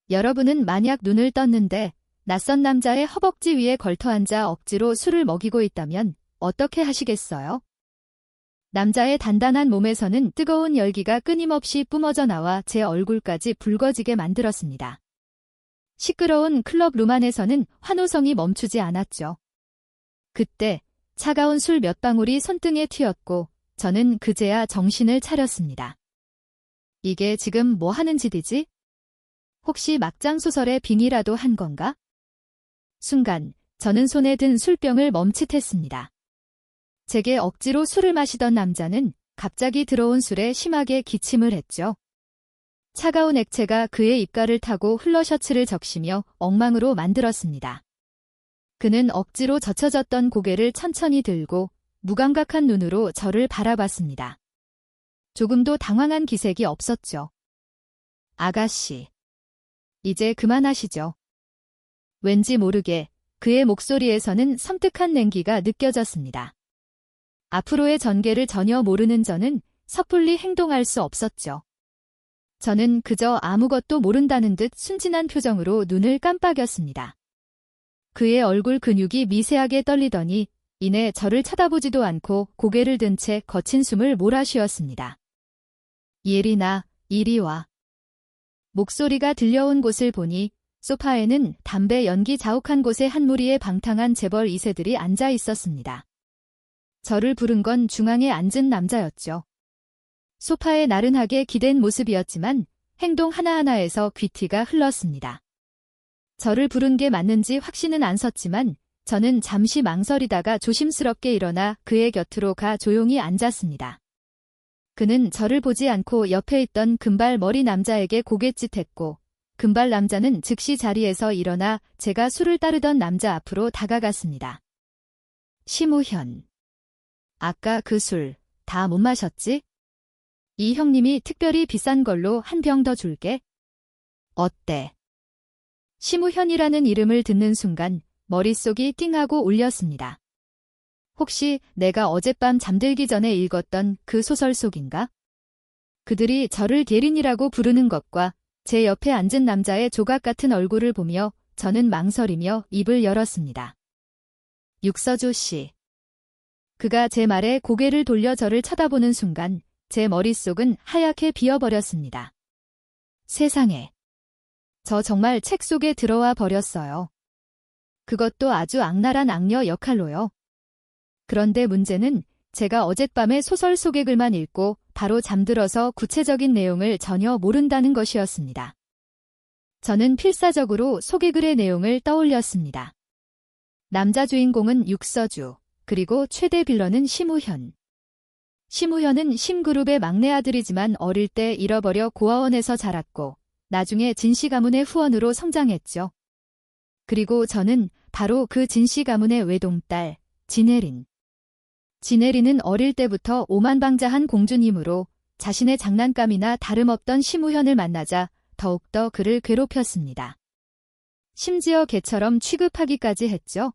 여러분은 만약 눈을 떴는데 낯선 남자의 허벅지 위에 걸터앉아 억지로 술을 먹이고 있다면 어떻게 하시겠어요? 남자의 단단한 몸에서는 뜨거운 열기가 끊임없이 뿜어져 나와 제 얼굴까지 붉어지게 만들었습니다. 시끄러운 클럽 룸 안에서는 환호성이 멈추지 않았죠. 그때 차가운 술 몇 방울이 손등에 튀었고 저는 그제야 정신을 차렸습니다. 이게 지금 뭐 하는 짓이지? 혹시 막장소설의 빙의라도 한 건가? 순간 저는 손에 든 술병을 멈칫했습니다. 제게 억지로 술을 마시던 남자는 갑자기 들어온 술에 심하게 기침을 했죠. 차가운 액체가 그의 입가를 타고 흘러 셔츠를 적시며 엉망으로 만들었습니다. 그는 억지로 젖혀졌던 고개를 천천히 들고 무감각한 눈으로 저를 바라봤습니다. 조금도 당황한 기색이 없었죠. 아가씨, 이제 그만하시죠. 왠지 모르게 그의 목소리에서는 섬뜩한 냉기가 느껴졌습니다. 앞으로의 전개를 전혀 모르는 저는 섣불리 행동할 수 없었죠. 저는 그저 아무것도 모른다는 듯 순진한 표정으로 눈을 깜빡였습니다. 그의 얼굴 근육이 미세하게 떨리더니 이내 저를 쳐다보지도 않고 고개를 든 채 거친 숨을 몰아쉬었습니다. 예린아, 이리 와. 목소리가 들려온 곳을 보니 소파에는 담배 연기 자욱한 곳에 한 무리의 방탕한 재벌 2세들이 앉아 있었습니다. 저를 부른 건 중앙에 앉은 남자였죠. 소파에 나른하게 기댄 모습이었지만 행동 하나하나에서 귀티가 흘렀습니다. 저를 부른 게 맞는지 확신은 안 섰지만 저는 잠시 망설이다가 조심스럽게 일어나 그의 곁으로 가 조용히 앉았습니다. 그는 저를 보지 않고 옆에 있던 금발 머리 남자에게 고갯짓했고 금발 남자는 즉시 자리에서 일어나 제가 술을 따르던 남자 앞으로 다가갔습니다. 심우현. 아까 그 술 다 못 마셨지? 이 형님이 특별히 비싼 걸로 한 병 더 줄게. 어때? 심우현이라는 이름을 듣는 순간 머릿속이 띵하고 울렸습니다. 혹시 내가 어젯밤 잠들기 전에 읽었던 그 소설 속인가? 그들이 저를 예린이라고 부르는 것과 제 옆에 앉은 남자의 조각 같은 얼굴을 보며 저는 망설이며 입을 열었습니다. 육서주 씨. 그가 제 말에 고개를 돌려 저를 쳐다보는 순간 제 머릿속은 하얗게 비어버렸습니다. 세상에. 저 정말 책 속에 들어와 버렸어요. 그것도 아주 악랄한 악녀 역할로요. 그런데 문제는 제가 어젯밤에 소설 속의 글만 읽고 바로 잠들어서 구체적인 내용을 전혀 모른다는 것이었습니다. 저는 필사적으로 속의 글의 내용을 떠올렸습니다. 남자 주인공은 육서주, 그리고 최대 빌런은 심우현. 심우현은 심그룹의 막내 아들이지만 어릴 때 잃어버려 고아원에서 자랐고 나중에 진씨 가문의 후원으로 성장했죠. 그리고 저는 바로 그 진씨 가문의 외동딸, 진혜린. 진혜린은 어릴 때부터 오만방자한 공주님으로 자신의 장난감이나 다름없던 심우현을 만나자 더욱더 그를 괴롭혔습니다. 심지어 개처럼 취급하기까지 했죠.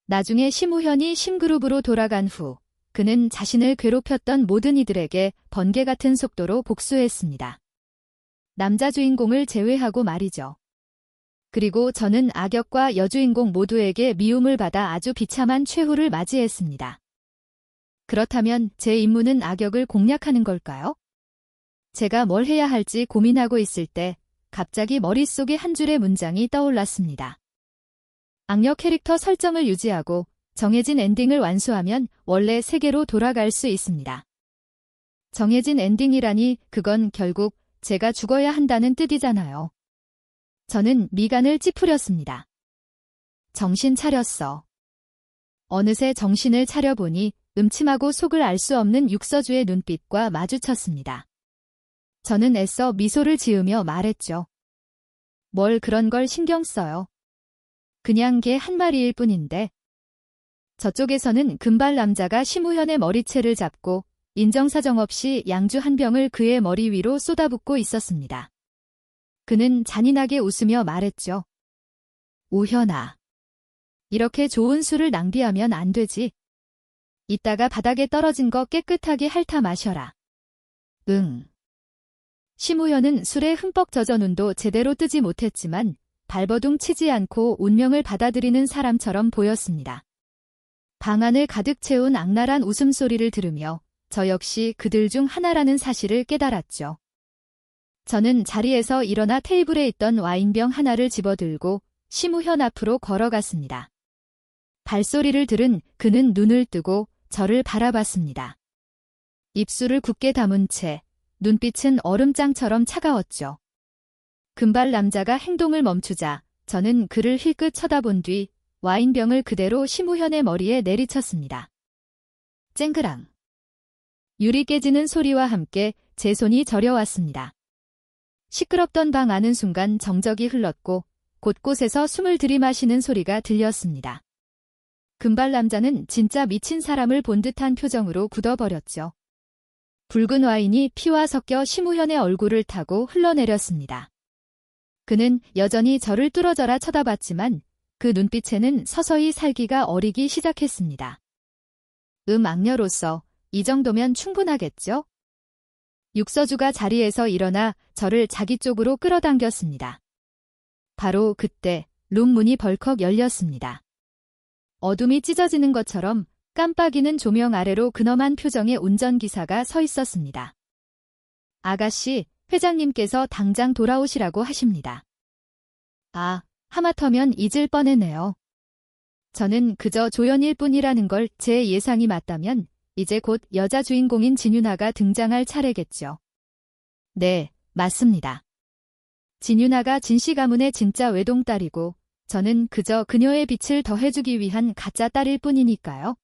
나중에 심우현이 심그룹으로 돌아간 후 그는 자신을 괴롭혔던 모든 이들에게 번개 같은 속도로 복수했습니다. 남자 주인공을 제외하고 말이죠. 그리고 저는 악역과 여주인공 모두에게 미움을 받아 아주 비참한 최후를 맞이했습니다. 그렇다면 제 임무는 악역을 공략하는 걸까요? 제가 뭘 해야 할지 고민하고 있을 때 갑자기 머릿속에 한 줄의 문장이 떠올랐습니다. 악역 캐릭터 설정을 유지하고 정해진 엔딩을 완수하면 원래 세계로 돌아갈 수 있습니다. 정해진 엔딩이라니 그건 결국 제가 죽어야 한다는 뜻이잖아요. 저는 미간을 찌푸렸습니다. 정신 차렸어. 어느새 정신을 차려보니 음침하고 속을 알 수 없는 육서주의 눈빛과 마주쳤습니다. 저는 애써 미소를 지으며 말했죠. 뭘 그런 걸 신경 써요. 그냥 개 한 마리일 뿐인데. 저쪽에서는 금발 남자가 심우현의 머리채를 잡고 인정사정 없이 양주 한 병을 그의 머리 위로 쏟아붓고 있었습니다. 그는 잔인하게 웃으며 말했죠. 우현아. 이렇게 좋은 술을 낭비하면 안 되지. 이따가 바닥에 떨어진 거 깨끗하게 핥아 마셔라. 응. 심우현은 술에 흠뻑 젖어 눈도 제대로 뜨지 못했지만 발버둥 치지 않고 운명을 받아들이는 사람처럼 보였습니다. 방 안을 가득 채운 악랄한 웃음소리를 들으며 저 역시 그들 중 하나라는 사실을 깨달았죠. 저는 자리에서 일어나 테이블에 있던 와인병 하나를 집어들고 심우현 앞으로 걸어갔습니다. 발소리를 들은 그는 눈을 뜨고 저를 바라봤습니다. 입술을 굳게 다문 채 눈빛은 얼음장처럼 차가웠죠. 금발 남자가 행동을 멈추자 저는 그를 힐끗 쳐다본 뒤 와인병을 그대로 심우현의 머리에 내리쳤습니다. 쨍그랑. 유리 깨지는 소리와 함께 제 손이 저려왔습니다. 시끄럽던 방 안은 순간 정적이 흘렀고 곳곳에서 숨을 들이마시는 소리가 들렸습니다. 금발 남자는 진짜 미친 사람을 본 듯한 표정으로 굳어버렸죠. 붉은 와인이 피와 섞여 심우현의 얼굴을 타고 흘러내렸습니다. 그는 여전히 저를 뚫어져라 쳐다봤지만 그 눈빛에는 서서히 살기가 어리기 시작했습니다. 악녀로서 이 정도면 충분하겠죠? 육서주가 자리에서 일어나 저를 자기 쪽으로 끌어당겼습니다. 바로 그때 룸 문이 벌컥 열렸습니다. 어둠이 찢어지는 것처럼 깜빡이는 조명 아래로 근엄한 표정의 운전기사가 서 있었습니다. 아가씨, 회장님께서 당장 돌아오시라고 하십니다. 아, 하마터면 잊을 뻔했네요. 저는 그저 조연일 뿐이라는 걸 제 예상이 맞다면 이제 곧 여자 주인공인 진윤아가 등장할 차례겠죠. 네, 맞습니다. 진윤아가 진씨 가문의 진짜 외동딸이고 저는 그저 그녀의 빛을 더해주기 위한 가짜 딸일 뿐이니까요.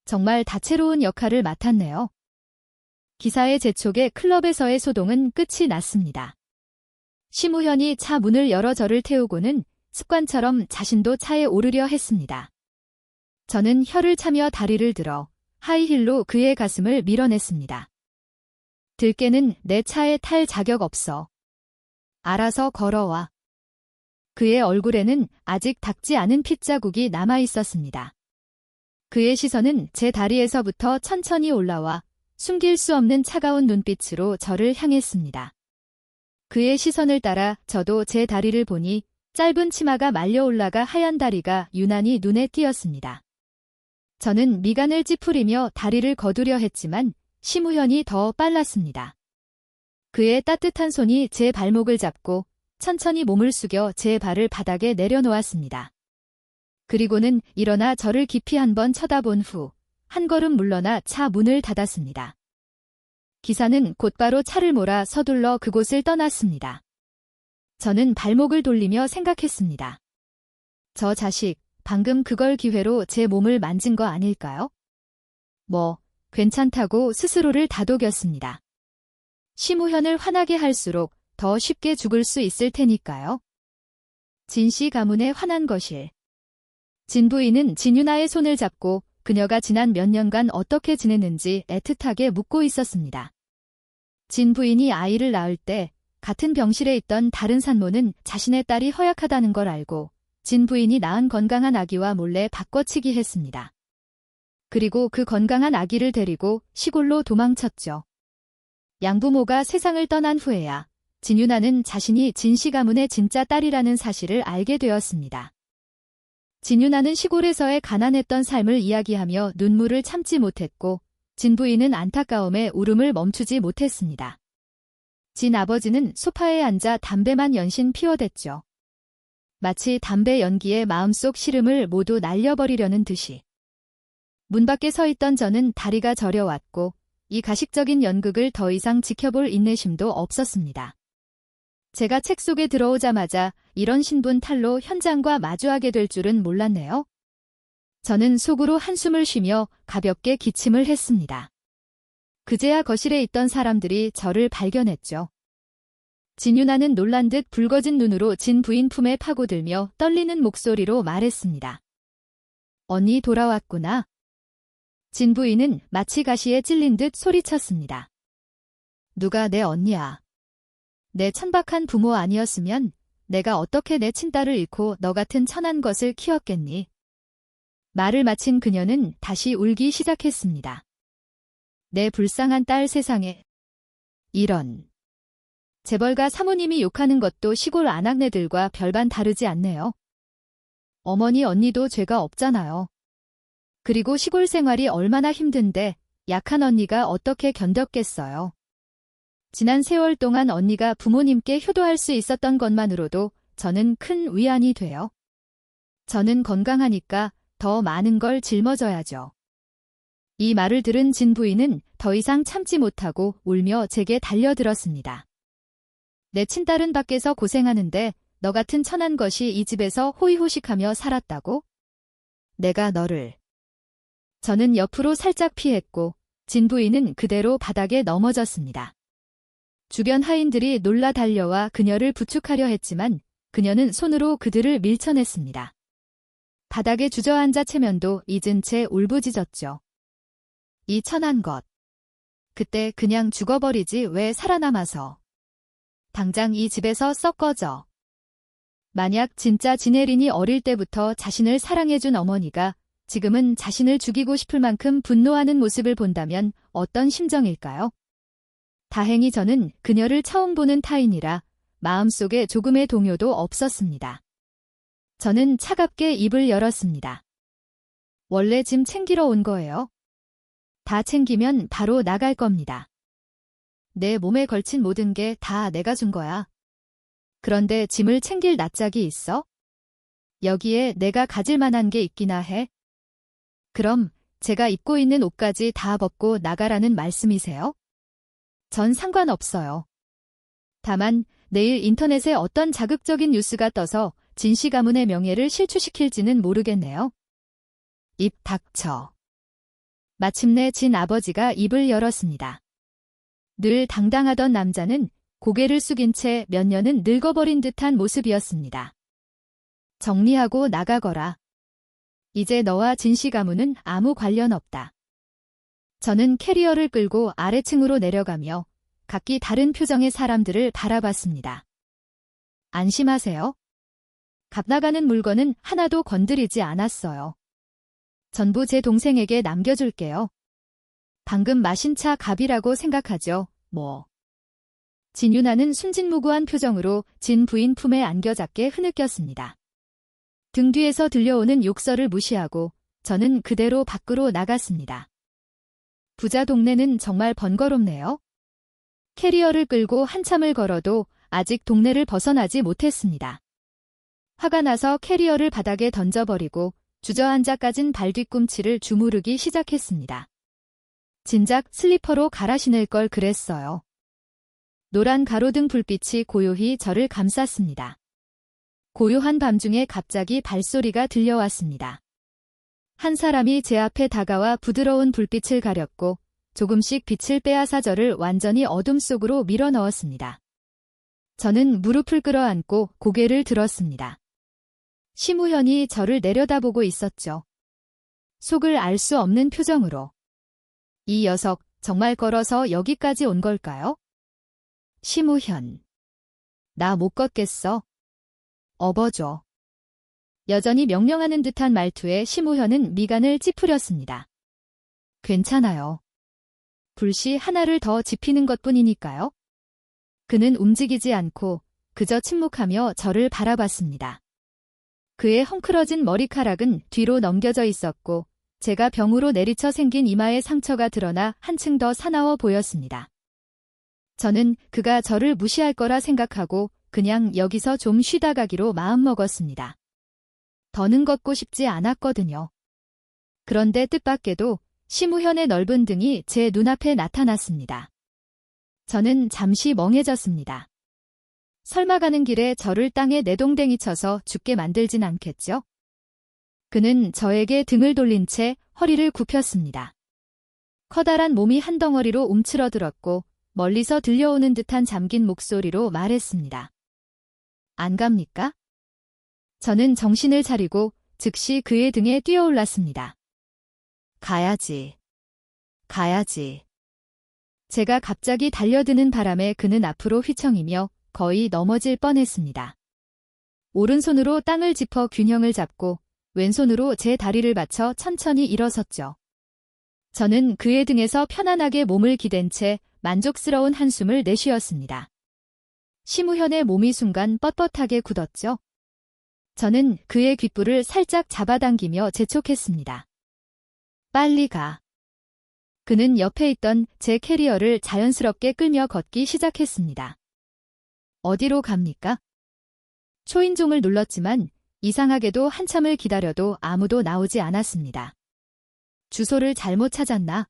정말 다채로운 역할을 맡았네요. 기사의 재촉에 클럽에서의 소동은 끝이 났습니다. 심우현이 차 문을 열어 저를 태우고는 습관처럼 자신도 차에 오르려 했습니다. 저는 혀를 차며 다리를 들어 하이힐로 그의 가슴을 밀어냈습니다. 들깨는 내 차에 탈 자격 없어. 알아서 걸어와. 그의 얼굴에는 아직 닦지 않은 핏자국이 남아 있었습니다. 그의 시선은 제 다리에서부터 천천히 올라와 숨길 수 없는 차가운 눈빛으로 저를 향했습니다. 그의 시선을 따라 저도 제 다리를 보니 짧은 치마가 말려 올라가 하얀 다리가 유난히 눈에 띄었습니다. 저는 미간을 찌푸리며 다리를 거두려 했지만 심우현이 더 빨랐습니다. 그의 따뜻한 손이 제 발목을 잡고 천천히 몸을 숙여 제 발을 바닥에 내려놓았습니다. 그리고는 일어나 저를 깊이 한번 쳐다본 후 한 걸음 물러나 차 문을 닫았습니다. 기사는 곧바로 차를 몰아 서둘러 그곳을 떠났습니다. 저는 발목을 돌리며 생각했습니다. 저 자식, 방금 그걸 기회로 제 몸을 만진 거 아닐까요? 괜찮다고 스스로를 다독였습니다. 심우현을 화나게 할수록 더 쉽게 죽을 수 있을 테니까요. 진씨 가문의 화난 거실. 진 부인은 진윤아의 손을 잡고 그녀가 지난 몇 년간 어떻게 지냈는지 애틋하게 묻고 있었습니다. 진 부인이 아이를 낳을 때 같은 병실에 있던 다른 산모는 자신의 딸이 허약하다는 걸 알고 진 부인이 낳은 건강한 아기와 몰래 바꿔치기 했습니다. 그리고 그 건강한 아기를 데리고 시골로 도망쳤죠. 양부모가 세상을 떠난 후에야 진윤아는 자신이 진씨 가문의 진짜 딸이라는 사실을 알게 되었습니다. 진윤아는 시골에서의 가난했던 삶을 이야기하며 눈물을 참지 못했고 진 부인은 안타까움에 울음을 멈추지 못했습니다. 진 아버지는 소파에 앉아 담배만 연신 피워댔죠. 마치 담배 연기에 마음속 시름을 모두 날려버리려는 듯이. 문 밖에 서 있던 저는 다리가 저려왔고 이 가식적인 연극을 더 이상 지켜볼 인내심도 없었습니다. 제가 책 속에 들어오자마자 이런 신분 탈로 현장과 마주하게 될 줄은 몰랐네요. 저는 속으로 한숨을 쉬며 가볍게 기침을 했습니다. 그제야 거실에 있던 사람들이 저를 발견했죠. 진윤아는 놀란 듯 붉어진 눈으로 진 부인 품에 파고들며 떨리는 목소리로 말했습니다. 언니 돌아왔구나. 진 부인은 마치 가시에 찔린 듯 소리쳤습니다. 누가 내 언니야. 내 천박한 부모 아니었으면 내가 어떻게 내 친딸을 잃고 너 같은 천한 것을 키웠겠니? 말을 마친 그녀는 다시 울기 시작했습니다. 내 불쌍한 딸 세상에. 이런. 재벌가 사모님이 욕하는 것도 시골 아낙네들과 별반 다르지 않네요. 어머니 언니도 죄가 없잖아요. 그리고 시골 생활이 얼마나 힘든데 약한 언니가 어떻게 견뎠겠어요. 지난 세월 동안 언니가 부모님께 효도할 수 있었던 것만으로도 저는 큰 위안이 돼요. 저는 건강하니까 더 많은 걸 짊어져야죠. 이 말을 들은 진 부인은 더 이상 참지 못하고 울며 제게 달려들었습니다. 내 친딸은 밖에서 고생하는데 너 같은 천한 것이 이 집에서 호의호식하며 살았다고? 내가 너를. 저는 옆으로 살짝 피했고 진 부인은 그대로 바닥에 넘어졌습니다. 주변 하인들이 놀라 달려와 그녀를 부축하려 했지만 그녀는 손으로 그들을 밀쳐냈습니다. 바닥에 주저앉아 체면도 잊은 채 울부짖었죠. 이 천한 것. 그때 그냥 죽어버리지 왜 살아남아서. 당장 이 집에서 썩 꺼져. 만약 진짜 진혜린이 어릴 때부터 자신을 사랑해준 어머니가 지금은 자신을 죽이고 싶을 만큼 분노하는 모습을 본다면 어떤 심정일까요? 다행히 저는 그녀를 처음 보는 타인이라 마음속에 조금의 동요도 없었습니다. 저는 차갑게 입을 열었습니다. 원래 짐 챙기러 온 거예요. 다 챙기면 바로 나갈 겁니다. 내 몸에 걸친 모든 게 다 내가 준 거야. 그런데 짐을 챙길 낯짝이 있어? 여기에 내가 가질 만한 게 있기나 해? 그럼 제가 입고 있는 옷까지 다 벗고 나가라는 말씀이세요? 전 상관없어요. 다만 내일 인터넷에 어떤 자극적인 뉴스가 떠서 진 씨 가문의 명예를 실추시킬지는 모르겠네요. 입 닥쳐. 마침내 진 아버지가 입을 열었습니다. 늘 당당하던 남자는 고개를 숙인 채 몇 년은 늙어버린 듯한 모습이었습니다. 정리하고 나가거라. 이제 너와 진 씨 가문은 아무 관련 없다. 저는 캐리어를 끌고 아래층으로 내려가며 각기 다른 표정의 사람들을 바라봤습니다. 안심하세요. 값 나가는 물건은 하나도 건드리지 않았어요. 전부 제 동생에게 남겨줄게요. 방금 마신 차 값이라고 생각하죠, 뭐. 진유나는 순진무구한 표정으로 진 부인 품에 안겨 잡게 흐느꼈습니다. 등 뒤에서 들려오는 욕설을 무시하고 저는 그대로 밖으로 나갔습니다. 부자 동네는 정말 번거롭네요. 캐리어를 끌고 한참을 걸어도 아직 동네를 벗어나지 못했습니다. 화가 나서 캐리어를 바닥에 던져버리고 주저앉아 까진 발 뒤꿈치를 주무르기 시작했습니다. 진작 슬리퍼로 갈아 신을 걸 그랬어요. 노란 가로등 불빛이 고요히 저를 감쌌습니다. 고요한 밤중에 갑자기 발소리가 들려왔습니다. 한 사람이 제 앞에 다가와 부드러운 불빛을 가렸고 조금씩 빛을 빼앗아 저를 완전히 어둠 속으로 밀어넣었습니다. 저는 무릎을 끌어안고 고개를 들었습니다. 심우현이 저를 내려다보고 있었죠. 속을 알 수 없는 표정으로. 이 녀석 정말 걸어서 여기까지 온 걸까요? 심우현. 나 못 걷겠어. 업어줘. 여전히 명령하는 듯한 말투에 심우현은 미간을 찌푸렸습니다. 괜찮아요. 불씨 하나를 더 지피는 것뿐이니까요. 그는 움직이지 않고 그저 침묵하며 저를 바라봤습니다. 그의 헝클어진 머리카락은 뒤로 넘겨져 있었고 제가 병으로 내리쳐 생긴 이마에 상처가 드러나 한층 더 사나워 보였습니다. 저는 그가 저를 무시할 거라 생각하고 그냥 여기서 좀 쉬다 가기로 마음먹었습니다. 더는 걷고 싶지 않았거든요. 그런데 뜻밖에도 심우현의 넓은 등이 제 눈앞에 나타났습니다. 저는 잠시 멍해졌습니다. 설마 가는 길에 저를 땅에 내동댕이 쳐서 죽게 만들진 않겠죠? 그는 저에게 등을 돌린 채 허리를 굽혔습니다. 커다란 몸이 한 덩어리로 움츠러들었고 멀리서 들려오는 듯한 잠긴 목소리로 말했습니다. 안 갑니까? 저는 정신을 차리고 즉시 그의 등에 뛰어올랐습니다. 가야지. 가야지. 제가 갑자기 달려드는 바람에 그는 앞으로 휘청이며 거의 넘어질 뻔했습니다. 오른손으로 땅을 짚어 균형을 잡고 왼손으로 제 다리를 받쳐 천천히 일어섰죠. 저는 그의 등에서 편안하게 몸을 기댄 채 만족스러운 한숨을 내쉬었습니다. 심우현의 몸이 순간 뻣뻣하게 굳었죠. 저는 그의 귓불을 살짝 잡아당기며 재촉했습니다. 빨리 가. 그는 옆에 있던 제 캐리어를 자연스럽게 끌며 걷기 시작했습니다. 어디로 갑니까? 초인종을 눌렀지만 이상하게도 한참을 기다려도 아무도 나오지 않았습니다. 주소를 잘못 찾았나?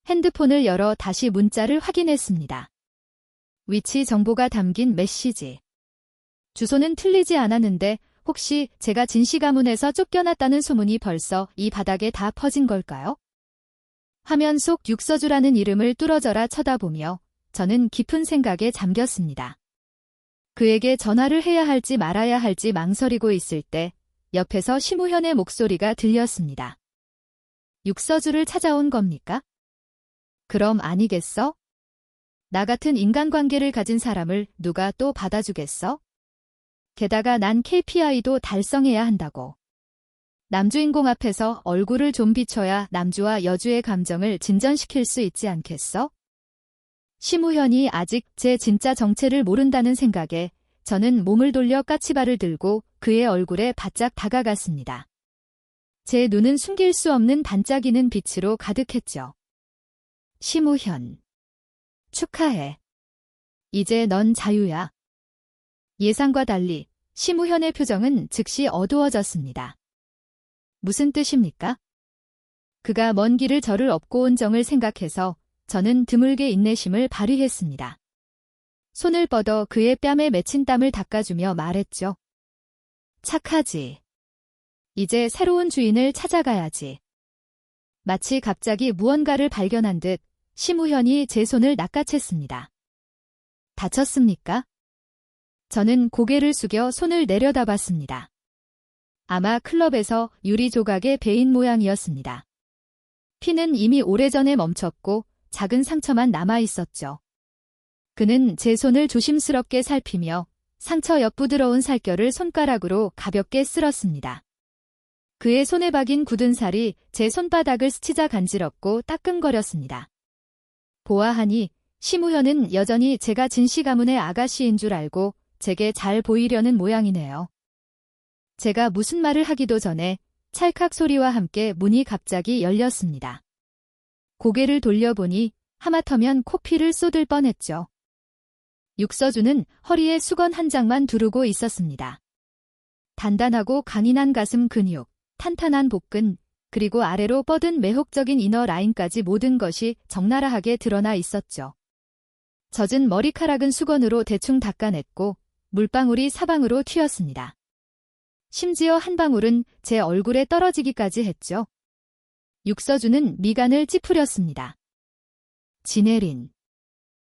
핸드폰을 열어 다시 문자를 확인했습니다. 위치 정보가 담긴 메시지. 주소는 틀리지 않았는데 혹시 제가 진시가문에서 쫓겨났다는 소문이 벌써 이 바닥에 다 퍼진 걸까요? 화면 속 육서주라는 이름을 뚫어져라 쳐다보며 저는 깊은 생각에 잠겼습니다. 그에게 전화를 해야 할지 말아야 할지 망설이고 있을 때 옆에서 심우현의 목소리가 들렸습니다. 육서주를 찾아온 겁니까? 그럼 아니겠어? 나 같은 인간관계를 가진 사람을 누가 또 받아주겠어? 게다가 난 KPI도 달성해야 한다고. 남주인공 앞에서 얼굴을 좀 비춰야 남주와 여주의 감정을 진전시킬 수 있지 않겠어? 심우현이 아직 제 진짜 정체를 모른다는 생각에 저는 몸을 돌려 까치발을 들고 그의 얼굴에 바짝 다가갔습니다. 제 눈은 숨길 수 없는 반짝이는 빛으로 가득했죠. 심우현. 축하해. 이제 넌 자유야. 예상과 달리 심우현의 표정은 즉시 어두워졌습니다. 무슨 뜻입니까? 그가 먼 길을 저를 업고 온 정을 생각해서 저는 드물게 인내심을 발휘했습니다. 손을 뻗어 그의 뺨에 맺힌 땀을 닦아주며 말했죠. 착하지. 이제 새로운 주인을 찾아가야지. 마치 갑자기 무언가를 발견한 듯 심우현이 제 손을 낚아챘습니다. 다쳤습니까? 저는 고개를 숙여 손을 내려다봤습니다. 아마 클럽에서 유리 조각의 베인 모양이었습니다. 피는 이미 오래전에 멈췄고 작은 상처만 남아있었죠. 그는 제 손을 조심스럽게 살피며 상처 옆 부드러운 살결을 손가락으로 가볍게 쓸었습니다. 그의 손에 박인 굳은 살이 제 손바닥을 스치자 간지럽고 따끔거렸습니다. 보아하니 심우현은 여전히 제가 진씨 가문의 아가씨인 줄 알고 제게 잘 보이려는 모양이네요. 제가 무슨 말을 하기도 전에 찰칵 소리와 함께 문이 갑자기 열렸습니다. 고개를 돌려보니 하마터면 코피를 쏟을 뻔했죠. 육서주는 허리에 수건 한 장만 두르고 있었습니다. 단단하고 강인한 가슴 근육, 탄탄한 복근, 그리고 아래로 뻗은 매혹적인 이너 라인까지 모든 것이 적나라하게 드러나 있었죠. 젖은 머리카락은 수건으로 대충 닦아냈고 물방울이 사방으로 튀었습니다. 심지어 한 방울은 제 얼굴에 떨어지기까지 했죠. 육서주는 미간을 찌푸렸습니다. 진혜린,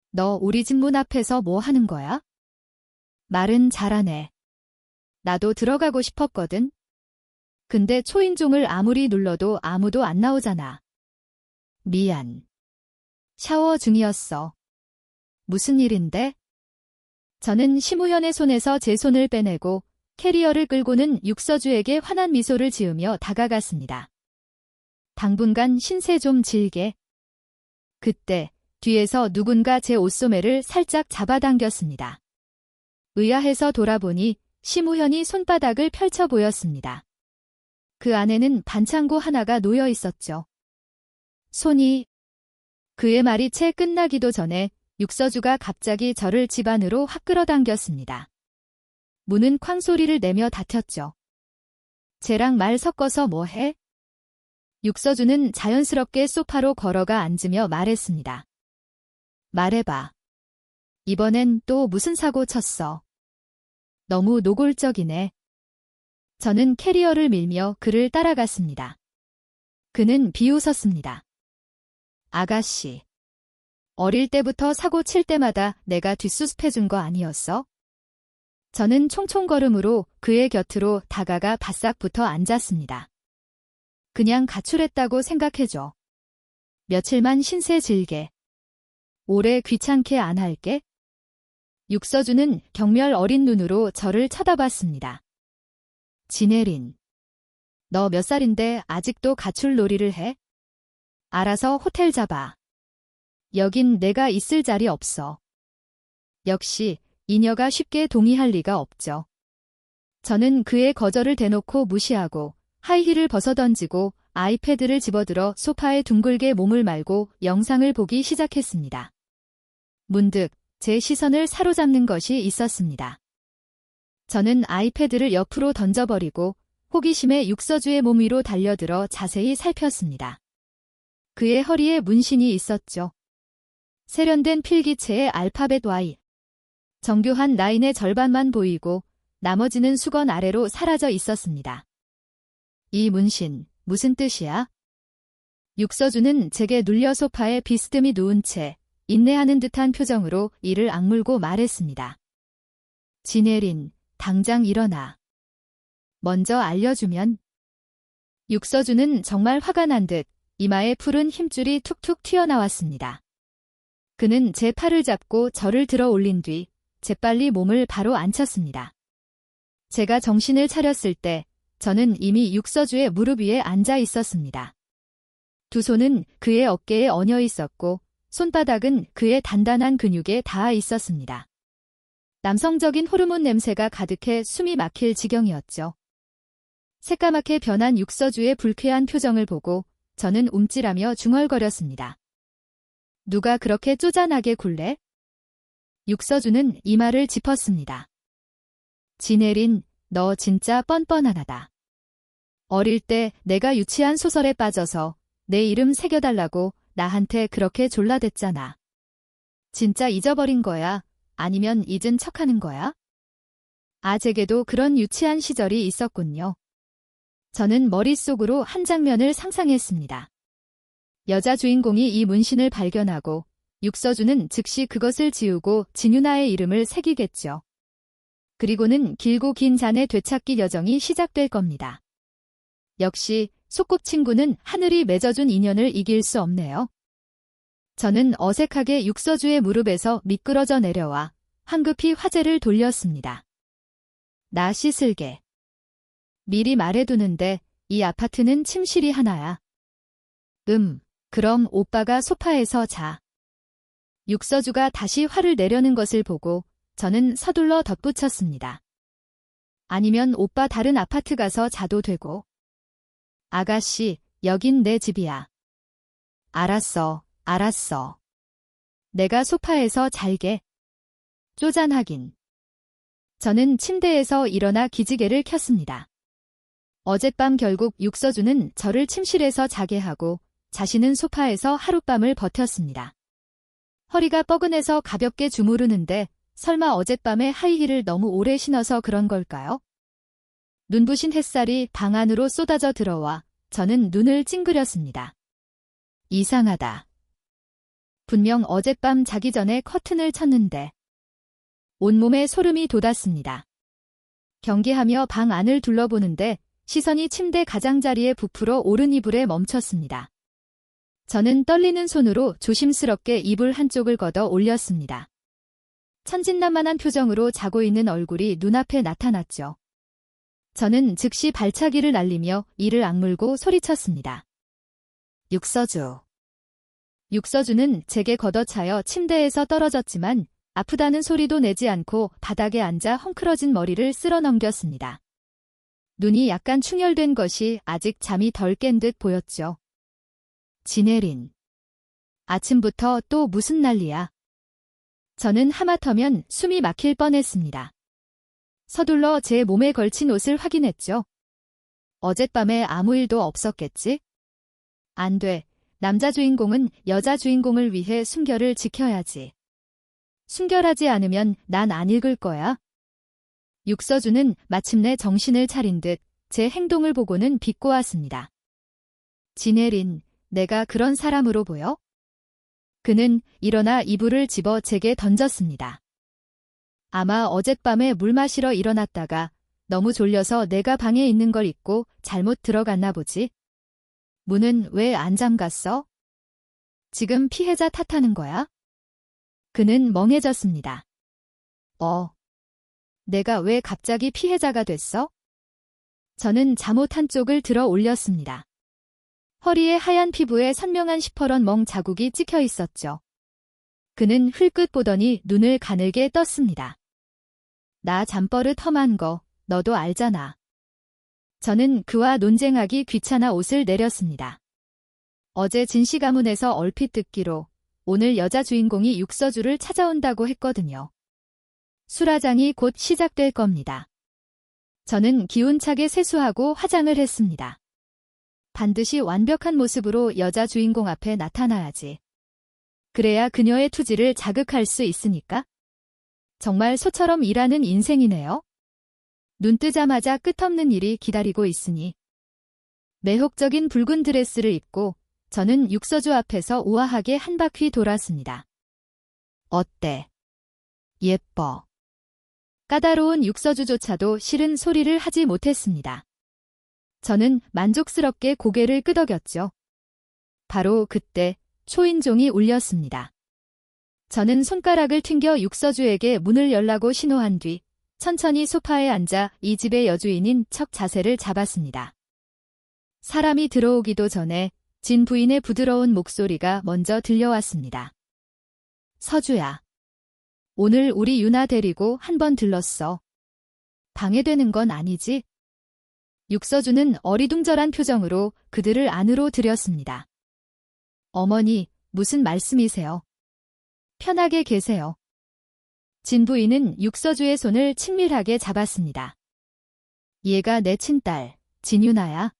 너 우리 집 문 앞에서 뭐 하는 거야? 말은 잘하네. 나도 들어가고 싶었거든. 근데 초인종을 아무리 눌러도 아무도 안 나오잖아. 미안. 샤워 중이었어. 무슨 일인데? 저는 심우현의 손에서 제 손을 빼내고 캐리어를 끌고는 육서주에게 환한 미소를 지으며 다가갔습니다. 당분간 신세 좀 질게. 그때 뒤에서 누군가 제 옷소매를 살짝 잡아당겼습니다. 의아해서 돌아보니 심우현이 손바닥을 펼쳐 보였습니다. 그 안에는 반창고 하나가 놓여 있었죠. 손이... 그의 말이 채 끝나기도 전에 육서주가 갑자기 저를 집 안으로 확 끌어당겼습니다. 문은 쾅 소리를 내며 닫혔죠. 쟤랑 말 섞어서 뭐 해? 육서주는 자연스럽게 소파로 걸어가 앉으며 말했습니다. 말해봐. 이번엔 또 무슨 사고 쳤어? 너무 노골적이네. 저는 캐리어를 밀며 그를 따라갔습니다. 그는 비웃었습니다. 아가씨. 어릴 때부터 사고 칠 때마다 내가 뒷수습해준 거 아니었어? 저는 총총걸음으로 그의 곁으로 다가가 바싹 붙어 앉았습니다. 그냥 가출했다고 생각해줘. 며칠만 신세 질게. 오래 귀찮게 안 할게. 육서주는 경멸 어린 눈으로 저를 쳐다봤습니다. 진혜린. 너 몇 살인데 아직도 가출놀이를 해? 알아서 호텔 잡아. 여긴 내가 있을 자리 없어. 역시 이녀가 쉽게 동의할 리가 없죠. 저는 그의 거절을 대놓고 무시하고 하이힐을 벗어던지고 아이패드를 집어들어 소파에 둥글게 몸을 말고 영상을 보기 시작했습니다. 문득 제 시선을 사로잡는 것이 있었습니다. 저는 아이패드를 옆으로 던져버리고 호기심에 육서주의 몸 위로 달려들어 자세히 살폈습니다. 그의 허리에 문신이 있었죠. 세련된 필기체의 알파벳 Y. 정교한 라인의 절반만 보이고 나머지는 수건 아래로 사라져 있었습니다. 이 문신, 무슨 뜻이야? 육서주는 제게 눌려 소파에 비스듬히 누운 채 인내하는 듯한 표정으로 이를 악물고 말했습니다. 진혜린, 당장 일어나. 먼저 알려주면. 육서주는 정말 화가 난 듯 이마에 푸른 힘줄이 툭툭 튀어나왔습니다. 그는 제 팔을 잡고 저를 들어 올린 뒤 재빨리 몸을 바로 앉혔습니다. 제가 정신을 차렸을 때 저는 이미 육서주의 무릎 위에 앉아 있었습니다. 두 손은 그의 어깨에 얹어 있었고 손바닥은 그의 단단한 근육에 닿아 있었습니다. 남성적인 호르몬 냄새가 가득해 숨이 막힐 지경이었죠. 새까맣게 변한 육서주의 불쾌한 표정을 보고 저는 움찔하며 중얼거렸습니다. 누가 그렇게 쪼잔하게 굴래? 육서주는 이마를 짚었습니다. 진혜린, 너 진짜 뻔뻔하다. 어릴 때 내가 유치한 소설에 빠져서 내 이름 새겨달라고 나한테 그렇게 졸라댔잖아. 진짜 잊어버린 거야? 아니면 잊은 척하는 거야? 아, 제게도 그런 유치한 시절이 있었군요. 저는 머릿속으로 한 장면을 상상했습니다. 여자 주인공이 이 문신을 발견하고 육서주는 즉시 그것을 지우고 진유나의 이름을 새기겠죠. 그리고는 길고 긴 잔의 되찾기 여정이 시작될 겁니다. 역시 소꿉친구는 하늘이 맺어준 인연을 이길 수 없네요. 저는 어색하게 육서주의 무릎에서 미끄러져 내려와 황급히 화제를 돌렸습니다. 나 씻을게. 미리 말해두는데 이 아파트는 침실이 하나야. 그럼 오빠가 소파에서 자. 육서주가 다시 화를 내려는 것을 보고 저는 서둘러 덧붙였습니다. 아니면 오빠 다른 아파트 가서 자도 되고. 아가씨, 여긴 내 집이야. 알았어. 내가 소파에서 잘게. 쪼잔하긴. 저는 침대에서 일어나 기지개를 켰습니다. 어젯밤 결국 육서주는 저를 침실에서 자게 하고 자신은 소파에서 하룻밤을 버텼습니다. 허리가 뻐근해서 가볍게 주무르는데 설마 어젯밤에 하이힐을 너무 오래 신어서 그런 걸까요? 눈부신 햇살이 방 안으로 쏟아져 들어와 저는 눈을 찡그렸습니다. 이상하다. 분명 어젯밤 자기 전에 커튼을 쳤는데. 온몸에 소름이 돋았습니다. 경계하며 방 안을 둘러보는데 시선이 침대 가장자리에 부풀어 오른 이불에 멈췄습니다. 저는 떨리는 손으로 조심스럽게 이불 한쪽을 걷어 올렸습니다. 천진난만한 표정으로 자고 있는 얼굴이 눈앞에 나타났죠. 저는 즉시 발차기를 날리며 이를 악물고 소리쳤습니다. 육서주. 육서주는 제게 걷어차여 침대에서 떨어졌지만 아프다는 소리도 내지 않고 바닥에 앉아 헝클어진 머리를 쓸어 넘겼습니다. 눈이 약간 충혈된 것이 아직 잠이 덜 깬 듯 보였죠. 진혜린. 아침부터 또 무슨 난리야. 저는 하마터면 숨이 막힐 뻔했습니다. 서둘러 제 몸에 걸친 옷을 확인했죠. 어젯밤에 아무 일도 없었겠지? 안 돼. 남자 주인공은 여자 주인공을 위해 순결을 지켜야지. 순결하지 않으면 난 안 읽을 거야. 육서주는 마침내 정신을 차린 듯 제 행동을 보고는 비꼬았습니다. 진혜린, 내가 그런 사람으로 보여? 그는 일어나 이불을 집어 제게 던졌습니다. 아마 어젯밤에 물 마시러 일어났다가 너무 졸려서 내가 방에 있는 걸 잊고 잘못 들어갔나 보지. 문은 왜 안 잠갔어? 지금 피해자 탓하는 거야? 그는 멍해졌습니다. 내가 왜 갑자기 피해자가 됐어? 저는 잠옷 한쪽을 들어 올렸습니다. 허리에 하얀 피부에 선명한 시퍼런 멍 자국이 찍혀 있었죠. 그는 흘끗 보더니 눈을 가늘게 떴습니다. 나 잠버릇 험한 거 너도 알잖아. 저는 그와 논쟁하기 귀찮아 옷을 내렸습니다. 어제 진씨 가문에서 얼핏 듣기로 오늘 여자 주인공이 육서주를 찾아온다고 했거든요. 수라장이 곧 시작될 겁니다. 저는 기운차게 세수하고 화장을 했습니다. 반드시 완벽한 모습으로 여자 주인공 앞에 나타나야지. 그래야 그녀의 투지를 자극할 수 있으니까. 정말 소처럼 일하는 인생이네요. 눈 뜨자마자 끝없는 일이 기다리고 있으니. 매혹적인 붉은 드레스를 입고 저는 육서주 앞에서 우아하게 한 바퀴 돌았습니다. 어때? 예뻐. 까다로운 육서주조차도 싫은 소리를 하지 못했습니다. 저는 만족스럽게 고개를 끄덕였죠. 바로 그때 초인종이 울렸습니다. 저는 손가락을 튕겨 육서주에게 문을 열라고 신호한 뒤 천천히 소파에 앉아 이 집의 여주인인 척 자세를 잡았습니다. 사람이 들어오기도 전에 진 부인의 부드러운 목소리가 먼저 들려왔습니다. 서주야. 오늘 우리 유나 데리고 한번 들렀어. 방해되는 건 아니지? 육서주는 어리둥절한 표정으로 그들을 안으로 들였습니다. 어머니, 무슨 말씀이세요? 편하게 계세요. 진 부인은 육서주의 손을 친밀하게 잡았습니다. 얘가 내 친딸, 진유나야.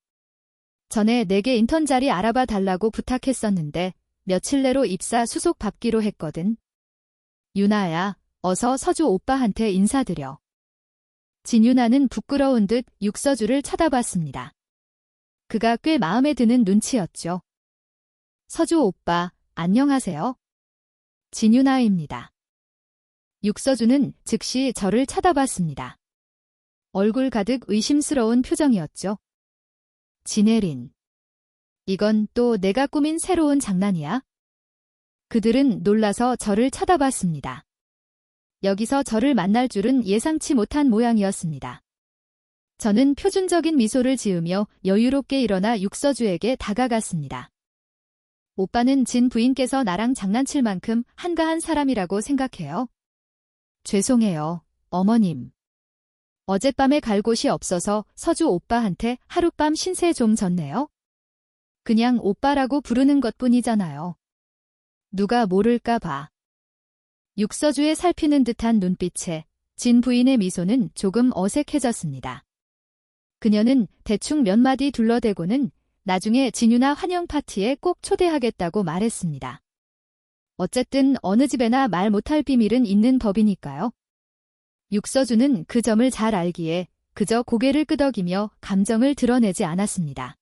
전에 내게 인턴 자리 알아봐 달라고 부탁했었는데 며칠 내로 입사 수속 밟기로 했거든. 유나야, 어서 서주 오빠한테 인사드려. 진유나는 부끄러운 듯 육서주를 쳐다봤습니다. 그가 꽤 마음에 드는 눈치였죠. 서주 오빠, 안녕하세요. 진유나입니다. 육서주는 즉시 저를 쳐다봤습니다. 얼굴 가득 의심스러운 표정이었죠. 진혜린. 이건 또 내가 꾸민 새로운 장난이야? 그들은 놀라서 저를 쳐다봤습니다. 여기서 저를 만날 줄은 예상치 못한 모양이었습니다. 저는 표준적인 미소를 지으며 여유롭게 일어나 육서주에게 다가갔습니다. 오빠는 진 부인께서 나랑 장난칠 만큼 한가한 사람이라고 생각해요. 죄송해요, 어머님. 어젯밤에 갈 곳이 없어서 서주 오빠한테 하룻밤 신세 좀 졌네요. 그냥 오빠라고 부르는 것뿐이잖아요. 누가 모를까 봐. 육서주의 살피는 듯한 눈빛에 진 부인의 미소는 조금 어색해졌습니다. 그녀는 대충 몇 마디 둘러대고는 나중에 진유나 환영 파티에 꼭 초대하겠다고 말했습니다. 어쨌든 어느 집에나 말 못할 비밀은 있는 법이니까요. 육서주는 그 점을 잘 알기에 그저 고개를 끄덕이며 감정을 드러내지 않았습니다.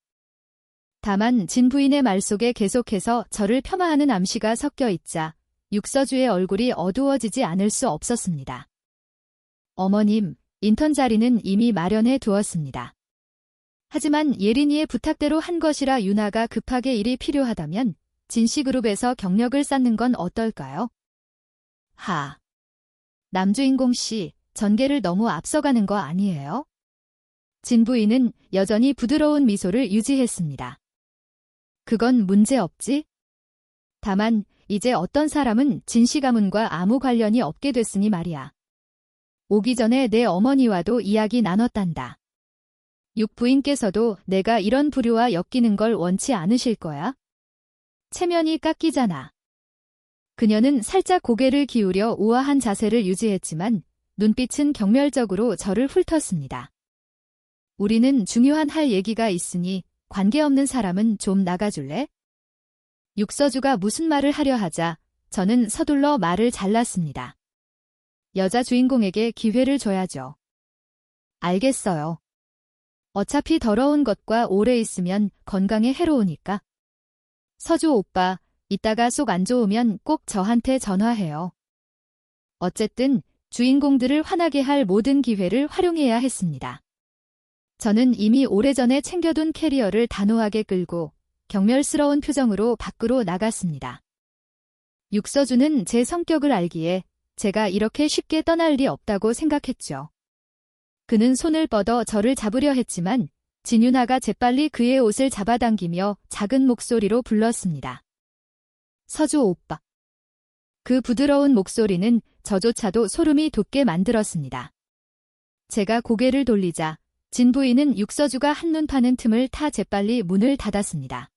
다만 진 부인의 말 속에 계속해서 저를 폄하하는 암시가 섞여 있자 육서주의 얼굴이 어두워지지 않을 수 없었습니다. 어머님, 인턴 자리는 이미 마련해 두었습니다. 하지만 예린이의 부탁대로 한 것이라 유나가 급하게 일이 필요하다면 진씨그룹에서 경력을 쌓는 건 어떨까요? 남주인공 씨, 전개를 너무 앞서가는 거 아니에요? 진 부인은 여전히 부드러운 미소를 유지했습니다. 그건 문제없지? 다만 이제 어떤 사람은 진씨 가문과 아무 관련이 없게 됐으니 말이야. 오기 전에 내 어머니와도 이야기 나눴단다. 육 부인께서도 내가 이런 부류와 엮이는 걸 원치 않으실 거야. 체면이 깎이잖아. 그녀는 살짝 고개를 기울여 우아한 자세를 유지했지만 눈빛은 경멸적으로 저를 훑었습니다. 우리는 중요한 할 얘기가 있으니 관계없는 사람은 좀 나가줄래? 육서주가 무슨 말을 하려 하자 저는 서둘러 말을 잘랐습니다. 여자 주인공에게 기회를 줘야죠. 알겠어요. 어차피 더러운 것과 오래 있으면 건강에 해로우니까. 서주 오빠, 이따가 속 안 좋으면 꼭 저한테 전화해요. 어쨌든 주인공들을 화나게 할 모든 기회를 활용해야 했습니다. 저는 이미 오래전에 챙겨둔 캐리어를 단호하게 끌고 경멸스러운 표정으로 밖으로 나갔습니다. 육서주는 제 성격을 알기에 제가 이렇게 쉽게 떠날 리 없다고 생각했죠. 그는 손을 뻗어 저를 잡으려 했지만 진유나가 재빨리 그의 옷을 잡아당기며 작은 목소리로 불렀습니다. 서주 오빠. 그 부드러운 목소리는 저조차도 소름이 돋게 만들었습니다. 제가 고개를 돌리자 진 부인은 육서주가 한눈 파는 틈을 타 재빨리 문을 닫았습니다.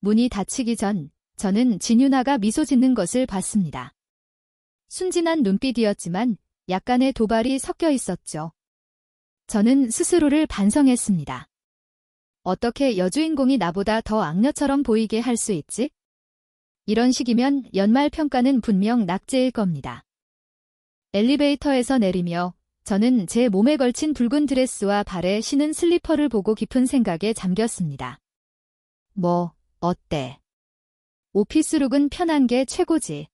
문이 닫히기 전 저는 진유나가 미소 짓는 것을 봤습니다. 순진한 눈빛이었지만 약간의 도발이 섞여 있었죠. 저는 스스로를 반성했습니다. 어떻게 여주인공이 나보다 더 악녀처럼 보이게 할 수 있지? 이런 식이면 연말 평가는 분명 낙제일 겁니다. 엘리베이터에서 내리며 저는 제 몸에 걸친 붉은 드레스와 발에 신은 슬리퍼를 보고 깊은 생각에 잠겼습니다. 뭐, 어때? 오피스룩은 편한 게 최고지.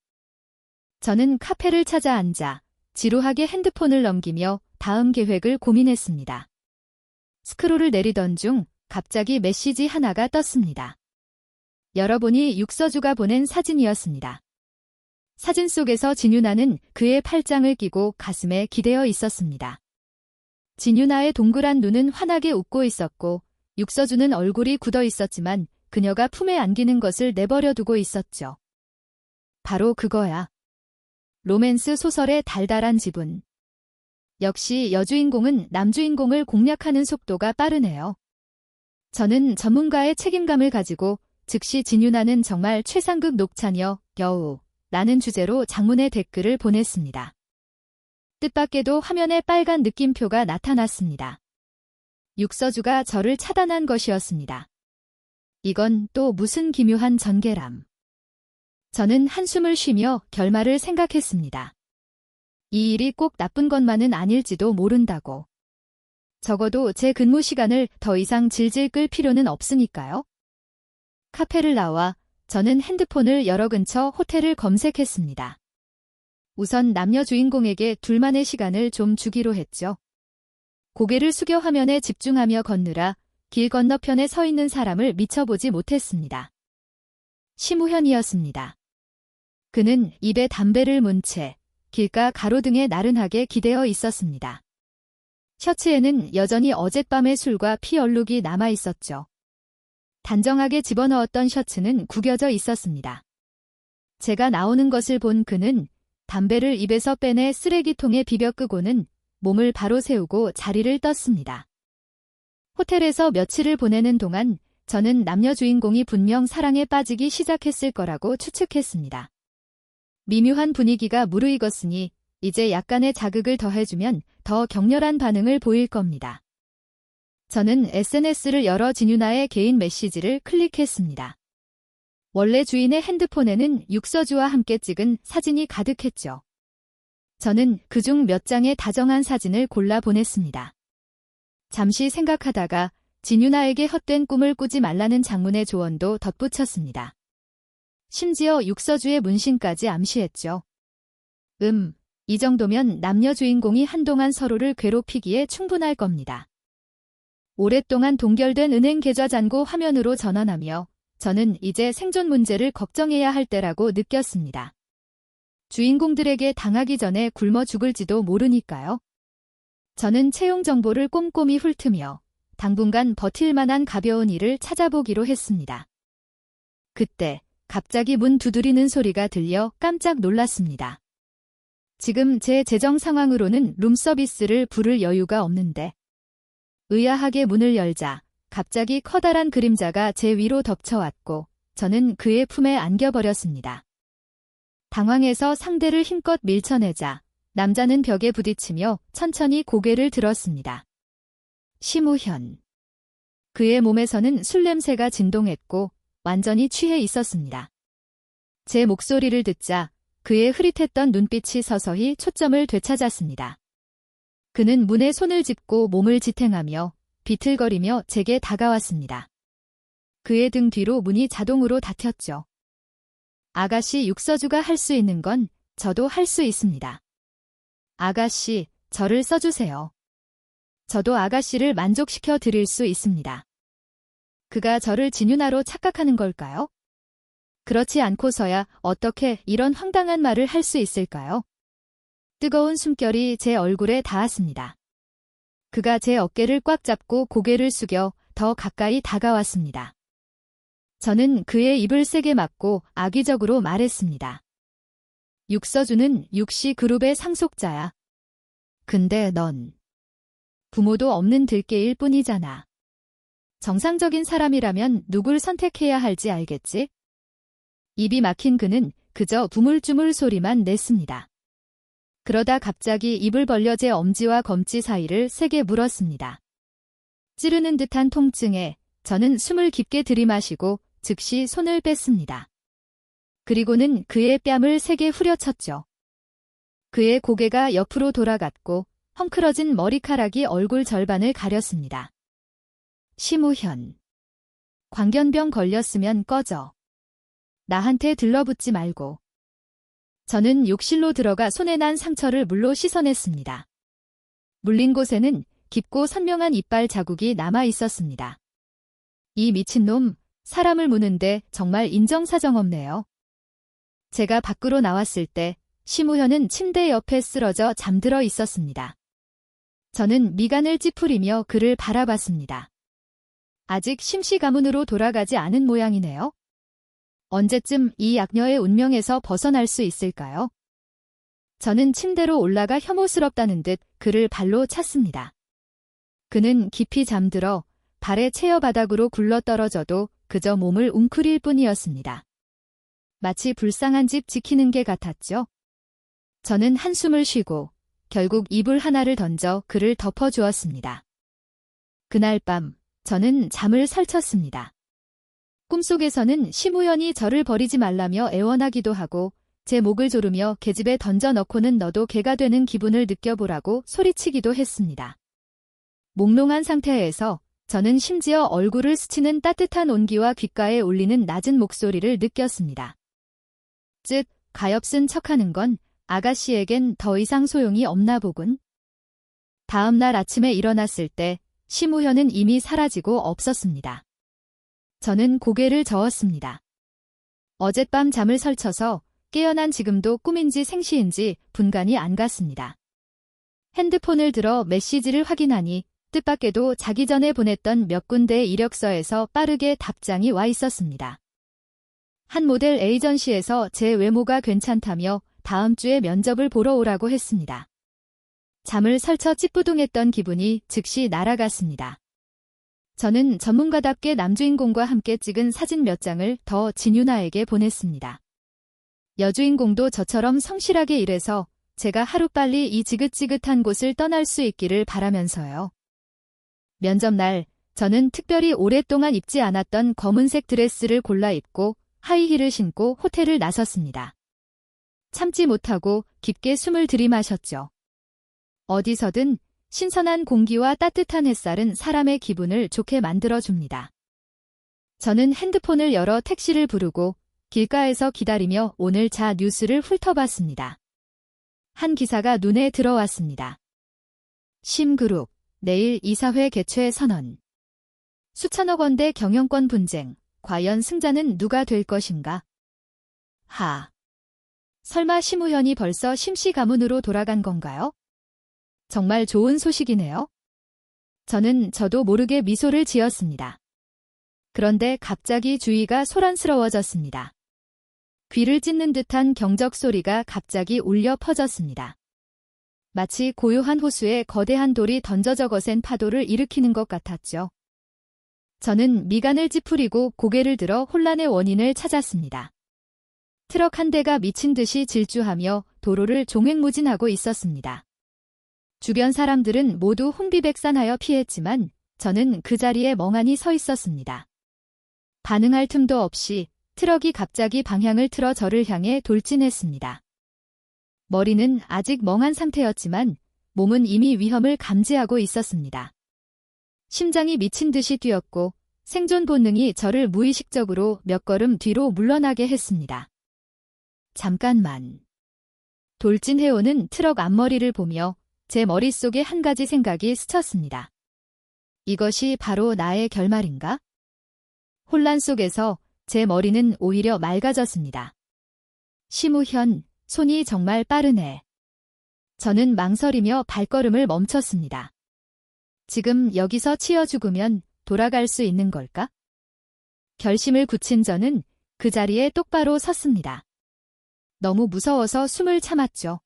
저는 카페를 찾아 앉아 지루하게 핸드폰을 넘기며 다음 계획을 고민했습니다. 스크롤을 내리던 중 갑자기 메시지 하나가 떴습니다. 열어보니 육서주가 보낸 사진이었습니다. 사진 속에서 진유나는 그의 팔짱을 끼고 가슴에 기대어 있었습니다. 진유나의 동그란 눈은 환하게 웃고 있었고 육서주는 얼굴이 굳어 있었지만 그녀가 품에 안기는 것을 내버려 두고 있었죠. 바로 그거야. 로맨스 소설의 달달한 지분. 역시 여주인공은 남주인공을 공략하는 속도가 빠르네요. 저는 전문가의 책임감을 가지고 즉시 진유나는 정말 최상급 녹차녀, 여우 라는 주제로 장문의 댓글을 보냈습니다. 뜻밖에도 화면에 빨간 느낌표가 나타났습니다. 육서주가 저를 차단한 것이었습니다. 이건 또 무슨 기묘한 전개람. 저는 한숨을 쉬며 결말을 생각했습니다. 이 일이 꼭 나쁜 것만은 아닐지도 모른다고. 적어도 제 근무 시간을 더 이상 질질 끌 필요는 없으니까요. 카페를 나와 저는 핸드폰을 여러 근처 호텔을 검색했습니다. 우선 남녀 주인공에게 둘만의 시간을 좀 주기로 했죠. 고개를 숙여 화면에 집중하며 걷느라 길 건너편에 서 있는 사람을 미처 보지 못했습니다. 심우현이었습니다. 그는 입에 담배를 문 채 길가 가로등에 나른하게 기대어 있었습니다. 셔츠에는 여전히 어젯밤의 술과 피 얼룩이 남아 있었죠. 단정하게 집어넣었던 셔츠는 구겨져 있었습니다. 제가 나오는 것을 본 그는 담배를 입에서 빼내 쓰레기통에 비벼 끄고는 몸을 바로 세우고 자리를 떴습니다. 호텔에서 며칠을 보내는 동안 저는 남녀 주인공이 분명 사랑에 빠지기 시작했을 거라고 추측했습니다. 미묘한 분위기가 무르익었으니 이제 약간의 자극을 더해주면 더 격렬한 반응을 보일 겁니다. 저는 SNS를 열어 진유나의 개인 메시지를 클릭했습니다. 원래 주인의 핸드폰에는 육서주와 함께 찍은 사진이 가득했죠. 저는 그중 몇 장의 다정한 사진을 골라 보냈습니다. 잠시 생각하다가 진유나에게 헛된 꿈을 꾸지 말라는 장문의 조언도 덧붙였습니다. 심지어 육서주의 문신까지 암시했죠. 이 정도면 남녀 주인공이 한동안 서로를 괴롭히기에 충분할 겁니다. 오랫동안 동결된 은행 계좌 잔고 화면으로 전환하며 저는 이제 생존 문제를 걱정해야 할 때라고 느꼈습니다. 주인공들에게 당하기 전에 굶어 죽을지도 모르니까요. 저는 채용 정보를 꼼꼼히 훑으며 당분간 버틸 만한 가벼운 일을 찾아보기로 했습니다. 그때 갑자기 문 두드리는 소리가 들려 깜짝 놀랐습니다. 지금 제 재정 상황으로는 룸서비스를 부를 여유가 없는데. 의아하게 문을 열자 갑자기 커다란 그림자가 제 위로 덮쳐왔고 저는 그의 품에 안겨버렸습니다. 당황해서 상대를 힘껏 밀쳐내자 남자는 벽에 부딪히며 천천히 고개를 들었습니다. 심우현. 그의 몸에서는 술 냄새가 진동했고 완전히 취해 있었습니다. 제 목소리를 듣자 그의 흐릿했던 눈빛이 서서히 초점을 되찾았습니다. 그는 문에 손을 짚고 몸을 지탱하며 비틀거리며 제게 다가왔습니다. 그의 등 뒤로 문이 자동으로 닫혔죠. 아가씨 육서주가 할 수 있는 건 저도 할 수 있습니다. 아가씨, 저를 써주세요. 저도 아가씨를 만족시켜 드릴 수 있습니다. 그가 저를 진유나로 착각하는 걸까요? 그렇지 않고서야 어떻게 이런 황당한 말을 할 수 있을까요? 뜨거운 숨결이 제 얼굴에 닿았습니다. 그가 제 어깨를 꽉 잡고 고개를 숙여 더 가까이 다가왔습니다. 저는 그의 입을 세게 막고 악의적으로 말했습니다. 육서주는 육시 그룹의 상속자야. 근데 넌 부모도 없는 들깨일 뿐이잖아. 정상적인 사람이라면 누굴 선택해야 할지 알겠지? 입이 막힌 그는 그저 부물쭈물 소리만 냈습니다. 그러다 갑자기 입을 벌려 제 엄지와 검지 사이를 세게 물었습니다. 찌르는 듯한 통증에 저는 숨을 깊게 들이마시고 즉시 손을 뺐습니다. 그리고는 그의 뺨을 세게 후려쳤죠. 그의 고개가 옆으로 돌아갔고 헝클어진 머리카락이 얼굴 절반을 가렸습니다. 심우현. 광견병 걸렸으면 꺼져. 나한테 들러붙지 말고. 저는 욕실로 들어가 손에 난 상처를 물로 씻어냈습니다. 물린 곳에는 깊고 선명한 이빨 자국이 남아 있었습니다. 이 미친놈, 사람을 무는데 정말 인정사정 없네요. 제가 밖으로 나왔을 때 심우현은 침대 옆에 쓰러져 잠들어 있었습니다. 저는 미간을 찌푸리며 그를 바라봤습니다. 아직 심시 가문으로 돌아가지 않은 모양이네요. 언제쯤 이 악녀의 운명에서 벗어날 수 있을까요? 저는 침대로 올라가 혐오스럽다는 듯 그를 발로 찼습니다. 그는 깊이 잠들어 발의 체어 바닥으로 굴러떨어져도 그저 몸을 웅크릴 뿐이었습니다. 마치 불쌍한 집 지키는 개 같았죠. 저는 한숨을 쉬고 결국 이불 하나를 던져 그를 덮어주었습니다. 그날 밤 저는 잠을 설쳤습니다. 꿈속에서는 심우현이 저를 버리지 말라며 애원하기도 하고 제 목을 조르며 계집에 던져 넣고는 너도 개가 되는 기분을 느껴보라고 소리치기도 했습니다. 몽롱한 상태에서 저는 심지어 얼굴을 스치는 따뜻한 온기와 귓가에 울리는 낮은 목소리를 느꼈습니다. 즉, 가엾은 척하는 건 아가씨에겐 더 이상 소용이 없나 보군. 다음 날 아침에 일어났을 때 심우현은 이미 사라지고 없었습니다. 저는 고개를 저었습니다. 어젯밤 잠을 설쳐서 깨어난 지금도 꿈인지 생시인지 분간이 안 갔습니다. 핸드폰을 들어 메시지를 확인하니 뜻밖에도 자기 전에 보냈던 몇 군데의 이력서에서 빠르게 답장이 와 있었습니다. 한 모델 에이전시에서 제 외모가 괜찮다며 다음 주에 면접을 보러 오라고 했습니다. 잠을 설쳐 찌뿌둥했던 기분이 즉시 날아갔습니다. 저는 전문가답게 남주인공과 함께 찍은 사진 몇 장을 더 진유나에게 보냈습니다. 여주인공도 저처럼 성실하게 일해서 제가 하루빨리 이 지긋지긋한 곳을 떠날 수 있기를 바라면서요. 면접날, 저는 특별히 오랫동안 입지 않았던 검은색 드레스를 골라 입고 하이힐을 신고 호텔을 나섰습니다. 참지 못하고 깊게 숨을 들이마셨죠. 어디서든 신선한 공기와 따뜻한 햇살은 사람의 기분을 좋게 만들어줍니다. 저는 핸드폰을 열어 택시를 부르고 길가에서 기다리며 오늘 자 뉴스를 훑어봤습니다. 한 기사가 눈에 들어왔습니다. 심그룹, 내일 이사회 개최 선언. 수천억 원대 경영권 분쟁, 과연 승자는 누가 될 것인가? 설마 심우현이 벌써 심씨 가문으로 돌아간 건가요? 정말 좋은 소식이네요. 저도 모르게 미소를 지었습니다. 그런데 갑자기 주위가 소란스러워졌습니다. 귀를 찢는 듯한 경적 소리가 갑자기 울려 퍼졌습니다. 마치 고요한 호수에 거대한 돌이 던져져 거센 파도를 일으키는 것 같았죠. 저는 미간을 찌푸리고 고개를 들어 혼란의 원인을 찾았습니다. 트럭 한 대가 미친 듯이 질주하며 도로를 종횡무진하고 있었습니다. 주변 사람들은 모두 혼비백산하여 피했지만 저는 그 자리에 멍하니 서 있었습니다. 반응할 틈도 없이 트럭이 갑자기 방향을 틀어 저를 향해 돌진했습니다. 머리는 아직 멍한 상태였지만 몸은 이미 위험을 감지하고 있었습니다. 심장이 미친 듯이 뛰었고 생존 본능이 저를 무의식적으로 몇 걸음 뒤로 물러나게 했습니다. 잠깐만. 돌진해오는 트럭 앞머리를 보며 제 머릿속에 한 가지 생각이 스쳤습니다. 이것이 바로 나의 결말인가? 혼란 속에서 제 머리는 오히려 맑아졌습니다. 심우현, 손이 정말 빠르네. 저는 망설이며 발걸음을 멈췄습니다. 지금 여기서 치여 죽으면 돌아갈 수 있는 걸까? 결심을 굳힌 저는 그 자리에 똑바로 섰습니다. 너무 무서워서 숨을 참았죠.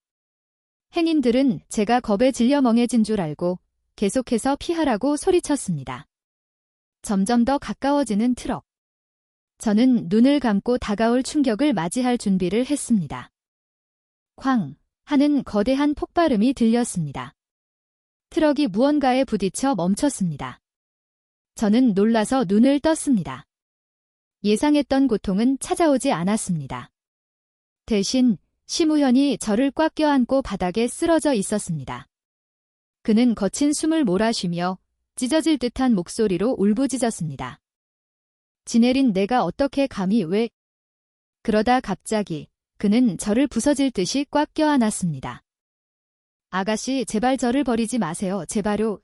행인들은 제가 겁에 질려 멍해진 줄 알고 계속해서 피하라고 소리쳤습니다. 점점 더 가까워지는 트럭. 저는 눈을 감고 다가올 충격을 맞이할 준비를 했습니다. 쾅! 하는 거대한 폭발음이 들렸습니다. 트럭이 무언가에 부딪혀 멈췄습니다. 저는 놀라서 눈을 떴습니다. 예상했던 고통은 찾아오지 않았습니다. 대신 심우현이 저를 꽉 껴안고 바닥에 쓰러져 있었습니다. 그는 거친 숨을 몰아쉬며 찢어질 듯한 목소리로 울부짖었습니다. 지내린 내가 어떻게 감히 왜... 그러다 갑자기 그는 저를 부서질 듯이 꽉 껴안았습니다. 아가씨, 제발 저를 버리지 마세요. 제발요.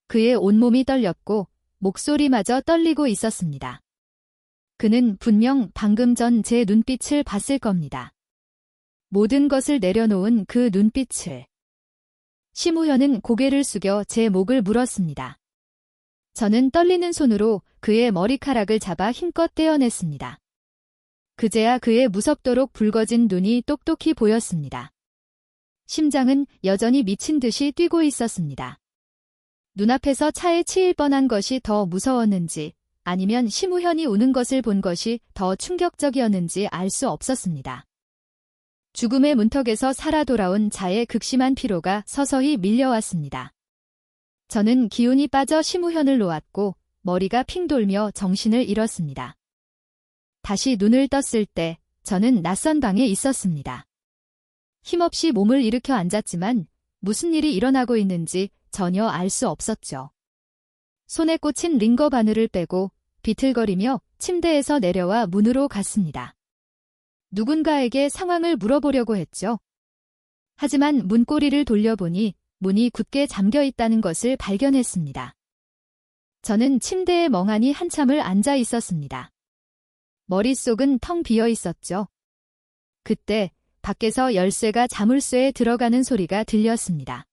그의 온몸이 떨렸고 목소리마저 떨리고 있었습니다. 그는 분명 방금 전 제 눈빛을 봤을 겁니다. 모든 것을 내려놓은 그 눈빛을. 심우현은 고개를 숙여 제 목을 물었습니다. 저는 떨리는 손으로 그의 머리카락을 잡아 힘껏 떼어냈습니다. 그제야 그의 무섭도록 붉어진 눈이 똑똑히 보였습니다. 심장은 여전히 미친 듯이 뛰고 있었습니다. 눈앞에서 차에 치일 뻔한 것이 더 무서웠는지 아니면 심우현이 우는 것을 본 것이 더 충격적이었는지 알 수 없었습니다. 죽음의 문턱에서 살아 돌아온 자의 극심한 피로가 서서히 밀려왔습니다. 저는 기운이 빠져 심우현을 놓았고 머리가 핑 돌며 정신을 잃었습니다. 다시 눈을 떴을 때 저는 낯선 방에 있었습니다. 힘없이 몸을 일으켜 앉았지만 무슨 일이 일어나고 있는지 전혀 알 수 없었죠. 손에 꽂힌 링거 바늘을 빼고 비틀거리며 침대에서 내려와 문으로 갔습니다. 누군가에게 상황을 물어보려고 했죠. 하지만 문고리를 돌려보니 문이 굳게 잠겨 있다는 것을 발견했습니다. 저는 침대에 멍하니 한참을 앉아 있었습니다. 머릿속은 텅 비어 있었죠. 그때 밖에서 열쇠가 자물쇠에 들어가는 소리가 들렸습니다.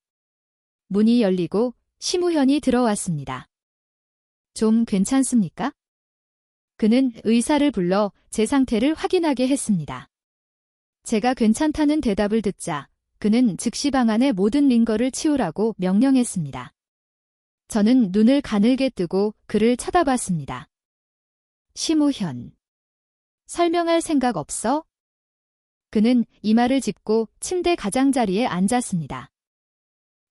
문이 열리고 심우현이 들어왔습니다. 좀 괜찮습니까? 그는 의사를 불러 제 상태를 확인하게 했습니다. 제가 괜찮다는 대답을 듣자 그는 즉시 방 안의 모든 링거를 치우라고 명령했습니다. 저는 눈을 가늘게 뜨고 그를 쳐다봤습니다. 심우현. 설명할 생각 없어? 그는 이마를 짚고 침대 가장자리에 앉았습니다.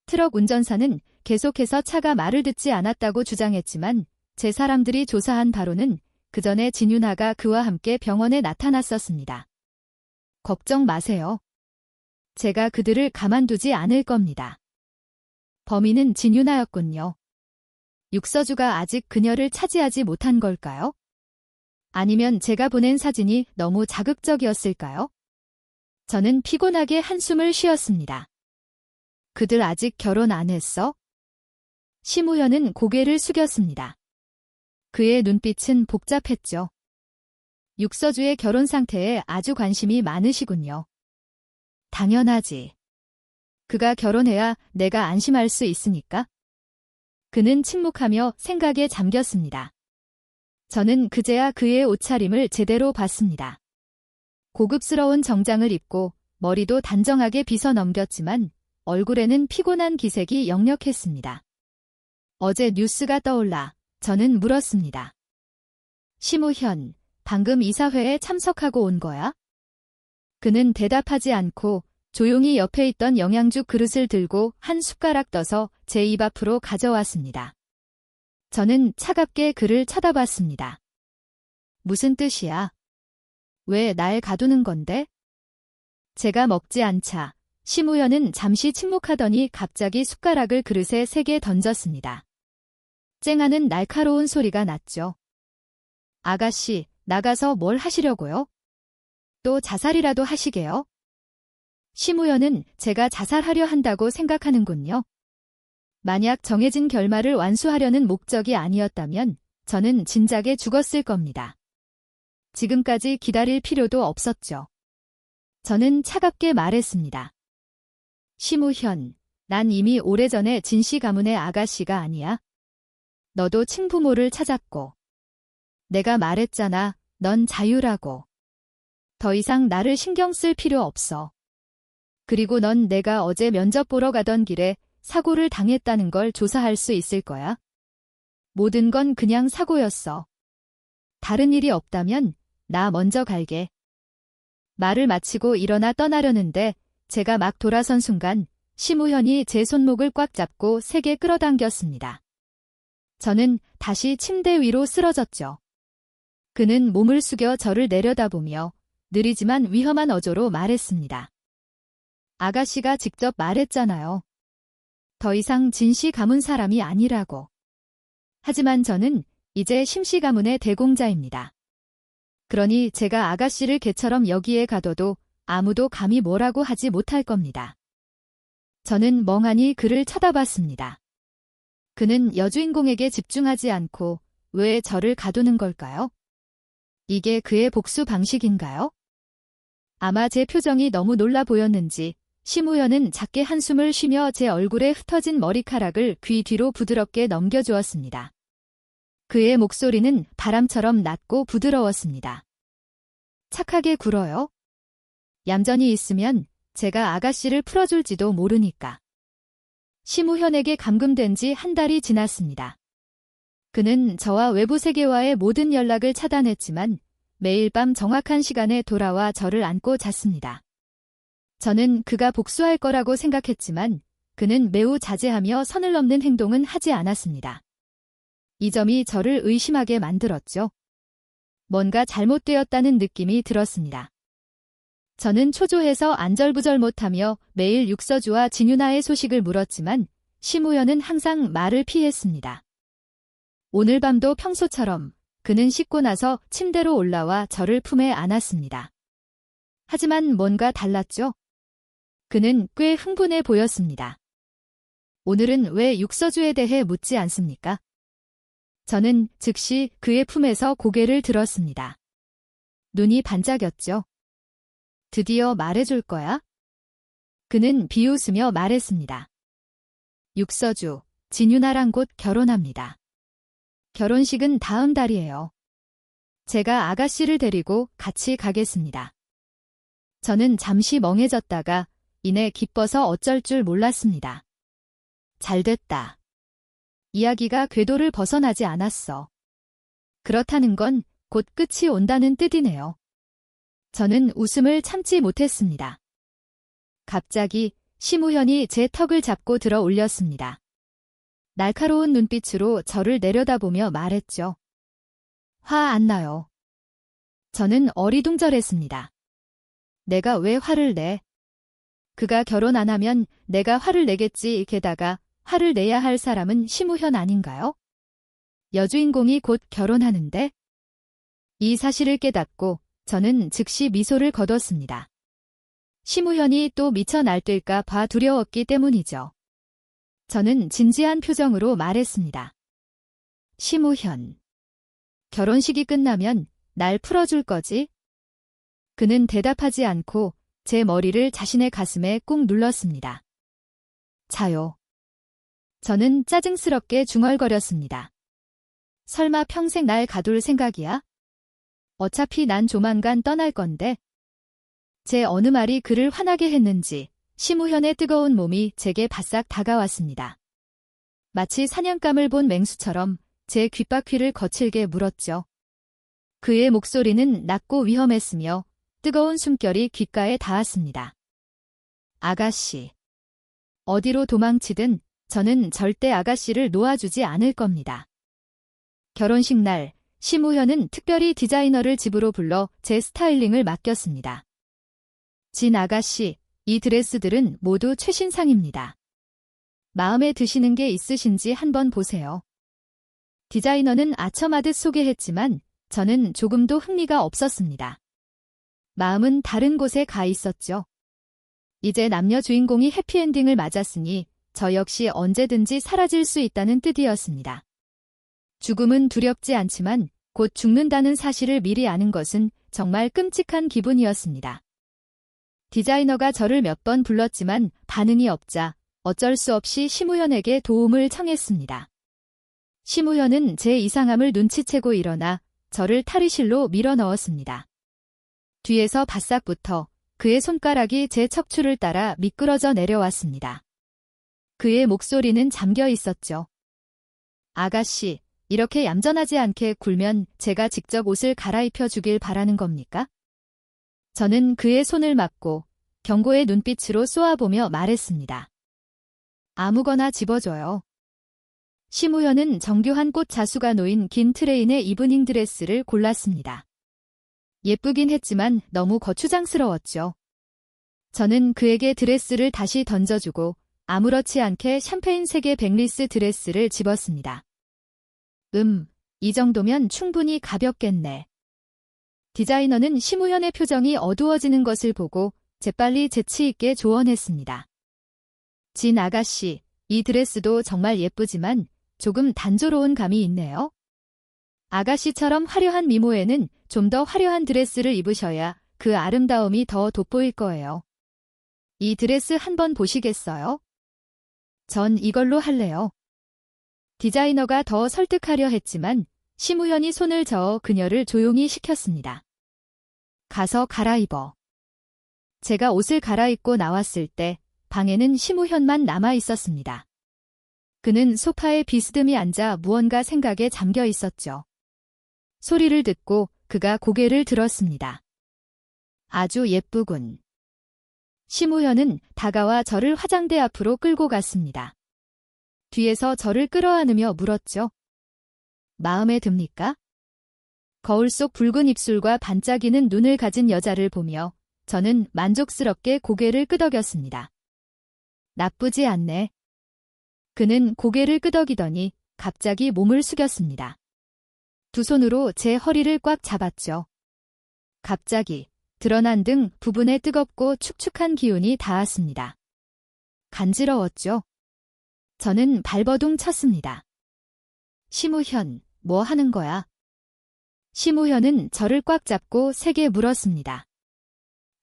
트럭 운전사는 계속해서 차가 말을 듣지 않았다고 주장했지만 제 사람들이 조사한 바로는 그 전에 진윤아가 그와 함께 병원에 나타났었습니다. 걱정 마세요. 제가 그들을 가만두지 않을 겁니다. 범인은 진윤아였군요. 육서주가 아직 그녀를 차지하지 못한 걸까요? 아니면 제가 보낸 사진이 너무 자극적이었을까요? 저는 피곤하게 한숨을 쉬었습니다. 그들 아직 결혼 안 했어? 심우현은 고개를 숙였습니다. 그의 눈빛은 복잡했죠. 육서주의 결혼 상태에 아주 관심이 많으시군요. 당연하지. 그가 결혼해야 내가 안심할 수 있으니까. 그는 침묵하며 생각에 잠겼습니다. 저는 그제야 그의 옷차림을 제대로 봤습니다. 고급스러운 정장을 입고 머리도 단정하게 빗어 넘겼지만 얼굴에는 피곤한 기색이 역력했습니다. 어제 뉴스가 떠올라 저는 물었습니다. 심우현, 방금 이사회에 참석하고 온 거야? 그는 대답하지 않고 조용히 옆에 있던 영양죽 그릇을 들고 한 숟가락 떠서 제 입 앞으로 가져왔습니다. 저는 차갑게 그를 쳐다봤습니다. 무슨 뜻이야? 왜 날 가두는 건데? 제가 먹지 않자 심우현은 잠시 침묵하더니 갑자기 숟가락을 그릇에 3개 던졌습니다. 쨍하는 날카로운 소리가 났죠. 아가씨, 나가서 뭘 하시려고요? 또 자살이라도 하시게요? 심우현은 제가 자살하려 한다고 생각하는군요. 만약 정해진 결말을 완수하려는 목적이 아니었다면 저는 진작에 죽었을 겁니다. 지금까지 기다릴 필요도 없었죠. 저는 차갑게 말했습니다. 심우현, 난 이미 오래전에 진씨 가문의 아가씨가 아니야. 너도 친부모를 찾았고. 내가 말했잖아, 넌 자유라고. 더 이상 나를 신경 쓸 필요 없어. 그리고 넌 내가 어제 면접 보러 가던 길에 사고를 당했다는 걸 조사할 수 있을 거야. 모든 건 그냥 사고였어. 다른 일이 없다면 나 먼저 갈게. 말을 마치고 일어나 떠나려는데 제가 막 돌아선 순간 심우현이 제 손목을 꽉 잡고 세게 끌어당겼습니다. 저는 다시 침대 위로 쓰러졌죠. 그는 몸을 숙여 저를 내려다보며 느리지만 위험한 어조로 말했습니다. 아가씨가 직접 말했잖아요. 더 이상 진시 가문 사람이 아니라고. 하지만 저는 이제 심씨 가문의 대공자입니다. 그러니 제가 아가씨를 개처럼 여기에 가둬도 아무도 감히 뭐라고 하지 못할 겁니다. 저는 멍하니 그를 쳐다봤습니다. 그는 여주인공에게 집중하지 않고 왜 저를 가두는 걸까요? 이게 그의 복수 방식인가요? 아마 제 표정이 너무 놀라 보였는지 심우현은 작게 한숨을 쉬며 제 얼굴에 흩어진 머리카락을 귀 뒤로 부드럽게 넘겨주었습니다. 그의 목소리는 바람처럼 낮고 부드러웠습니다. 착하게 굴어요? 얌전히 있으면 제가 아가씨를 풀어줄지도 모르니까. 심우현에게 감금된 지 한 달이 지났습니다. 그는 저와 외부 세계와의 모든 연락을 차단했지만 매일 밤 정확한 시간에 돌아와 저를 안고 잤습니다. 저는 그가 복수할 거라고 생각했지만 그는 매우 자제하며 선을 넘는 행동은 하지 않았습니다. 이 점이 저를 의심하게 만들었죠. 뭔가 잘못되었다는 느낌이 들었습니다. 저는 초조해서 안절부절 못하며 매일 육서주와 진유나의 소식을 물었지만 심우현은 항상 말을 피했습니다. 오늘 밤도 평소처럼 그는 씻고 나서 침대로 올라와 저를 품에 안았습니다. 하지만 뭔가 달랐죠? 그는 꽤 흥분해 보였습니다. 오늘은 왜 육서주에 대해 묻지 않습니까? 저는 즉시 그의 품에서 고개를 들었습니다. 눈이 반짝였죠. 드디어 말해줄 거야? 그는 비웃으며 말했습니다. 육서주, 진유나랑 곧 결혼합니다. 결혼식은 다음 달이에요. 제가 아가씨를 데리고 같이 가겠습니다. 저는 잠시 멍해졌다가 이내 기뻐서 어쩔 줄 몰랐습니다. 잘됐다. 이야기가 궤도를 벗어나지 않았어. 그렇다는 건 곧 끝이 온다는 뜻이네요. 저는 웃음을 참지 못했습니다. 갑자기 심우현이 제 턱을 잡고 들어 올렸습니다. 날카로운 눈빛으로 저를 내려다보며 말했죠. 화 안 나요. 저는 어리둥절했습니다. 내가 왜 화를 내? 그가 결혼 안 하면 내가 화를 내겠지. 게다가 화를 내야 할 사람은 심우현 아닌가요? 여주인공이 곧 결혼하는데? 이 사실을 깨닫고 저는 즉시 미소를 거뒀습니다. 심우현이 또 미쳐 날뛸까 봐 두려웠기 때문이죠. 저는 진지한 표정으로 말했습니다. 심우현. 결혼식이 끝나면 날 풀어줄 거지? 그는 대답하지 않고 제 머리를 자신의 가슴에 꾹 눌렀습니다. 자요. 저는 짜증스럽게 중얼거렸습니다. 설마 평생 날 가둘 생각이야? 어차피 난 조만간 떠날 건데. 제 어느 말이 그를 화나게 했는지 심우현의 뜨거운 몸이 제게 바싹 다가왔습니다. 마치 사냥감을 본 맹수처럼 제 귓바퀴를 거칠게 물었죠. 그의 목소리는 낮고 위험했으며 뜨거운 숨결이 귓가에 닿았습니다. 아가씨. 어디로 도망치든 저는 절대 아가씨를 놓아주지 않을 겁니다. 결혼식 날 심우현은 특별히 디자이너를 집으로 불러 제 스타일링을 맡겼습니다. 진 아가씨, 이 드레스들은 모두 최신상입니다. 마음에 드시는 게 있으신지 한번 보세요. 디자이너는 아첨하듯 소개했지만 저는 조금도 흥미가 없었습니다. 마음은 다른 곳에 가 있었죠. 이제 남녀 주인공이 해피엔딩을 맞았으니 저 역시 언제든지 사라질 수 있다는 뜻이었습니다. 죽음은 두렵지 않지만 곧 죽는다는 사실을 미리 아는 것은 정말 끔찍한 기분이었습니다. 디자이너가 저를 몇 번 불렀지만 반응이 없자 어쩔 수 없이 심우현에게 도움을 청했습니다. 심우현은 제 이상함을 눈치채고 일어나 저를 탈의실로 밀어 넣었습니다. 뒤에서 바싹 붙어 그의 손가락이 제 척추를 따라 미끄러져 내려왔습니다. 그의 목소리는 잠겨 있었죠. 아가씨, 이렇게 얌전하지 않게 굴면 제가 직접 옷을 갈아입혀 주길 바라는 겁니까? 저는 그의 손을 맞고 경고의 눈빛으로 쏘아보며 말했습니다. 아무거나 집어줘요. 심우현은 정교한 꽃 자수가 놓인 긴 트레인의 이브닝 드레스를 골랐습니다. 예쁘긴 했지만 너무 거추장스러웠죠. 저는 그에게 드레스를 다시 던져주고 아무렇지 않게 샴페인색의 백리스 드레스를 집었습니다. 이 정도면 충분히 가볍겠네. 디자이너는 심우현의 표정이 어두워지는 것을 보고 재빨리 재치 있게 조언했습니다. 진 아가씨, 이 드레스도 정말 예쁘지만 조금 단조로운 감이 있네요. 아가씨처럼 화려한 미모에는 좀 더 화려한 드레스를 입으셔야 그 아름다움이 더 돋보일 거예요. 이 드레스 한번 보시겠어요? 전 이걸로 할래요. 디자이너가 더 설득하려 했지만 심우현이 손을 저어 그녀를 조용히 시켰습니다. 가서 갈아입어. 제가 옷을 갈아입고 나왔을 때 방에는 심우현만 남아 있었습니다. 그는 소파에 비스듬히 앉아 무언가 생각에 잠겨 있었죠. 소리를 듣고 그가 고개를 들었습니다. 아주 예쁘군. 심우현은 다가와 저를 화장대 앞으로 끌고 갔습니다. 뒤에서 저를 끌어안으며 물었죠. 마음에 듭니까? 거울 속 붉은 입술과 반짝이는 눈을 가진 여자를 보며 저는 만족스럽게 고개를 끄덕였습니다. 나쁘지 않네. 그는 고개를 끄덕이더니 갑자기 몸을 숙였습니다. 두 손으로 제 허리를 꽉 잡았죠. 갑자기 드러난 등 부분에 뜨겁고 축축한 기운이 닿았습니다. 간지러웠죠. 저는 발버둥 쳤습니다. 심우현, 뭐 하는 거야? 심우현은 저를 꽉 잡고 세게 물었습니다.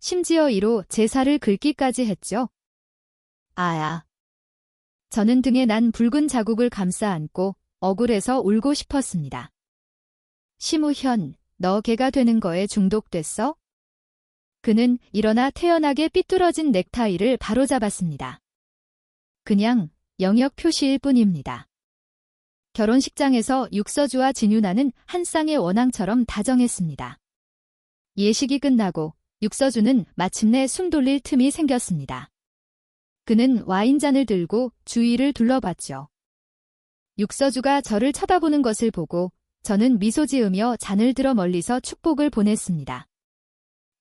심지어 이로 제 살을 긁기까지 했죠. 아야. 저는 등에 난 붉은 자국을 감싸 안고 억울해서 울고 싶었습니다. 심우현, 너 개가 되는 거에 중독됐어? 그는 일어나 태연하게 삐뚤어진 넥타이를 바로잡았습니다. 그냥 영역 표시일 뿐입니다. 결혼식장에서 육서주와 진유나는 한 쌍의 원앙처럼 다정했습니다. 예식이 끝나고 육서주는 마침내 숨 돌릴 틈이 생겼습니다. 그는 와인잔을 들고 주위를 둘러봤죠. 육서주가 저를 쳐다보는 것을 보고 저는 미소 지으며 잔을 들어 멀리서 축복을 보냈습니다.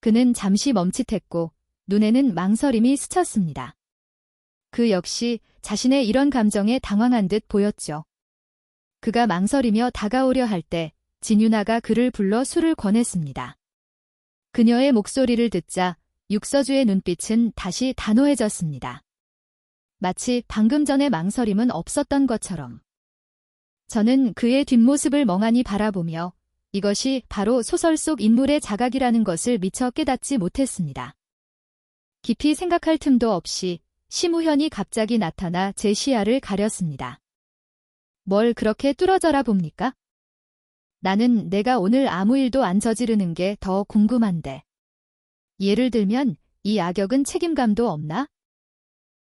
그는 잠시 멈칫했고 눈에는 망설임이 스쳤습니다. 그 역시 자신의 이런 감정에 당황한 듯 보였죠. 그가 망설이며 다가오려 할 때 진유나가 그를 불러 술을 권했습니다. 그녀의 목소리를 듣자 육서주의 눈빛은 다시 단호해졌습니다. 마치 방금 전의 망설임은 없었던 것처럼. 저는 그의 뒷모습을 멍하니 바라보며 이것이 바로 소설 속 인물의 자각이라는 것을 미처 깨닫지 못했습니다. 깊이 생각할 틈도 없이 심우현이 갑자기 나타나 제 시야를 가렸습니다. 뭘 그렇게 뚫어져라 봅니까? 나는 내가 오늘 아무 일도 안 저지르는 게 더 궁금한데. 예를 들면 이 악역은 책임감도 없나?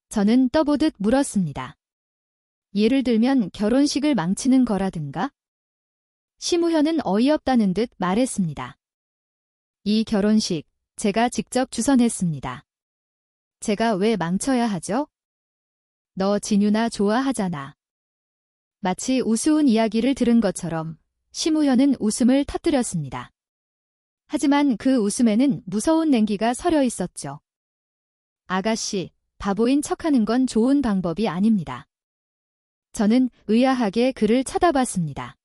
저는 떠보듯 물었습니다. 예를 들면 결혼식을 망치는 거라든가? 심우현은 어이없다는 듯 말했습니다. 이 결혼식 제가 직접 주선했습니다. 제가 왜 망쳐야 하죠? 너 진유나 좋아하잖아. 마치 우스운 이야기를 들은 것처럼 심우현은 웃음을 터뜨렸습니다. 하지만 그 웃음에는 무서운 냉기가 서려 있었죠. 아가씨, 바보인 척하는 건 좋은 방법이 아닙니다. 저는 의아하게 그를 쳐다봤습니다.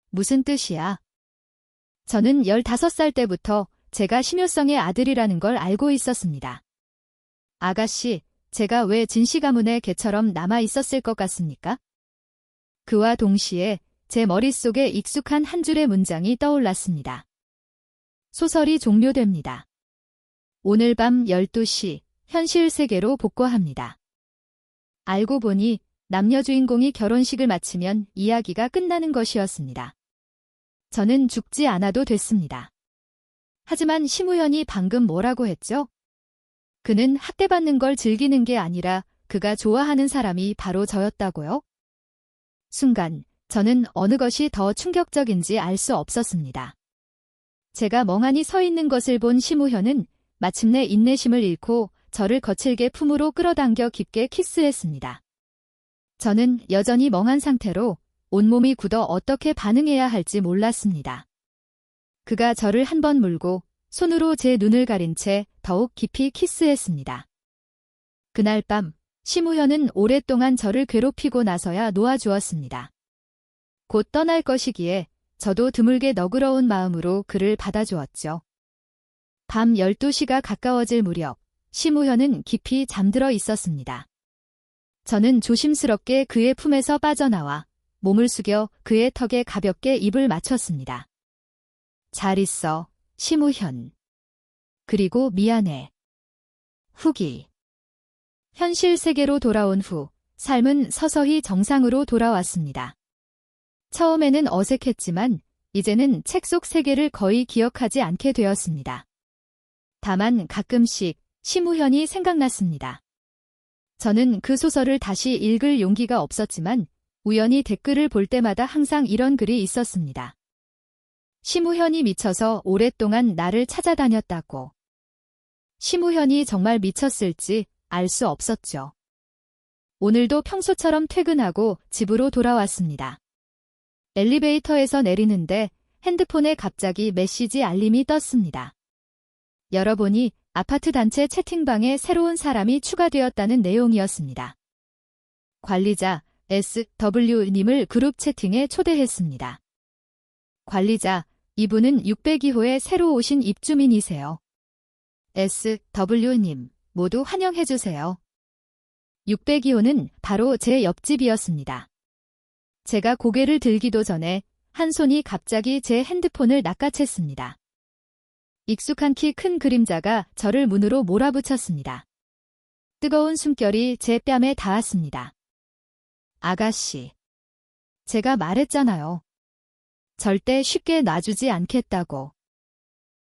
무슨 뜻이야? 저는 15살 때부터 제가 심효성의 아들이라는 걸 알고 있었습니다. 아가씨, 제가 왜 진씨 가문의 개처럼 남아 있었을 것 같습니까? 그와 동시에 제 머릿속에 익숙한 한 줄의 문장이 떠올랐습니다. 소설이 종료됩니다. 오늘 밤 12시 현실 세계로 복구합니다. 알고 보니 남녀 주인공이 결혼식을 마치면 이야기가 끝나는 것이었습니다. 저는 죽지 않아도 됐습니다. 하지만 심우현이 방금 뭐라고 했죠? 그는 학대받는 걸 즐기는 게 아니라 그가 좋아하는 사람이 바로 저였다고요? 순간 저는 어느 것이 더 충격적인지 알 수 없었습니다. 제가 멍하니 서 있는 것을 본 심우현은 마침내 인내심을 잃고 저를 거칠게 품으로 끌어당겨 깊게 키스했습니다. 저는 여전히 멍한 상태로 온몸이 굳어 어떻게 반응해야 할지 몰랐습니다. 그가 저를 한 번 물고 손으로 제 눈을 가린 채 더욱 깊이 키스했습니다. 그날 밤 심우현은 오랫동안 저를 괴롭히고 나서야 놓아주었습니다. 곧 떠날 것이기에 저도 드물게 너그러운 마음으로 그를 받아주었죠. 밤 12시가 가까워질 무렵 심우현은 깊이 잠들어 있었습니다. 저는 조심스럽게 그의 품에서 빠져나와 몸을 숙여 그의 턱에 가볍게 입을 맞췄습니다. 잘 있어, 심우현. 그리고 미안해. 후기. 현실 세계로 돌아온 후 삶은 서서히 정상으로 돌아왔습니다. 처음에는 어색했지만 이제는 책 속 세계를 거의 기억하지 않게 되었습니다. 다만 가끔씩 심우현이 생각났습니다. 저는 그 소설을 다시 읽을 용기가 없었지만 우연히 댓글을 볼 때마다 항상 이런 글이 있었습니다. 심우현이 미쳐서 오랫동안 나를 찾아다녔다고. 심우현이 정말 미쳤을지 알 수 없었죠. 오늘도 평소처럼 퇴근하고 집으로 돌아왔습니다. 엘리베이터에서 내리는데 핸드폰에 갑자기 메시지 알림이 떴습니다. 열어보니 아파트 단체 채팅방에 새로운 사람이 추가되었다는 내용이었습니다. 관리자 SW님을 그룹 채팅에 초대했습니다. 관리자, 이분은 602호에 새로 오신 입주민이세요. SW님, 모두 환영해주세요. 602호는 바로 제 옆집이었습니다. 제가 고개를 들기도 전에 한 손이 갑자기 제 핸드폰을 낚아챘습니다. 익숙한 키 큰 그림자가 저를 문으로 몰아붙였습니다. 뜨거운 숨결이 제 뺨에 닿았습니다. 아가씨. 제가 말했잖아요. 절대 쉽게 놔주지 않겠다고.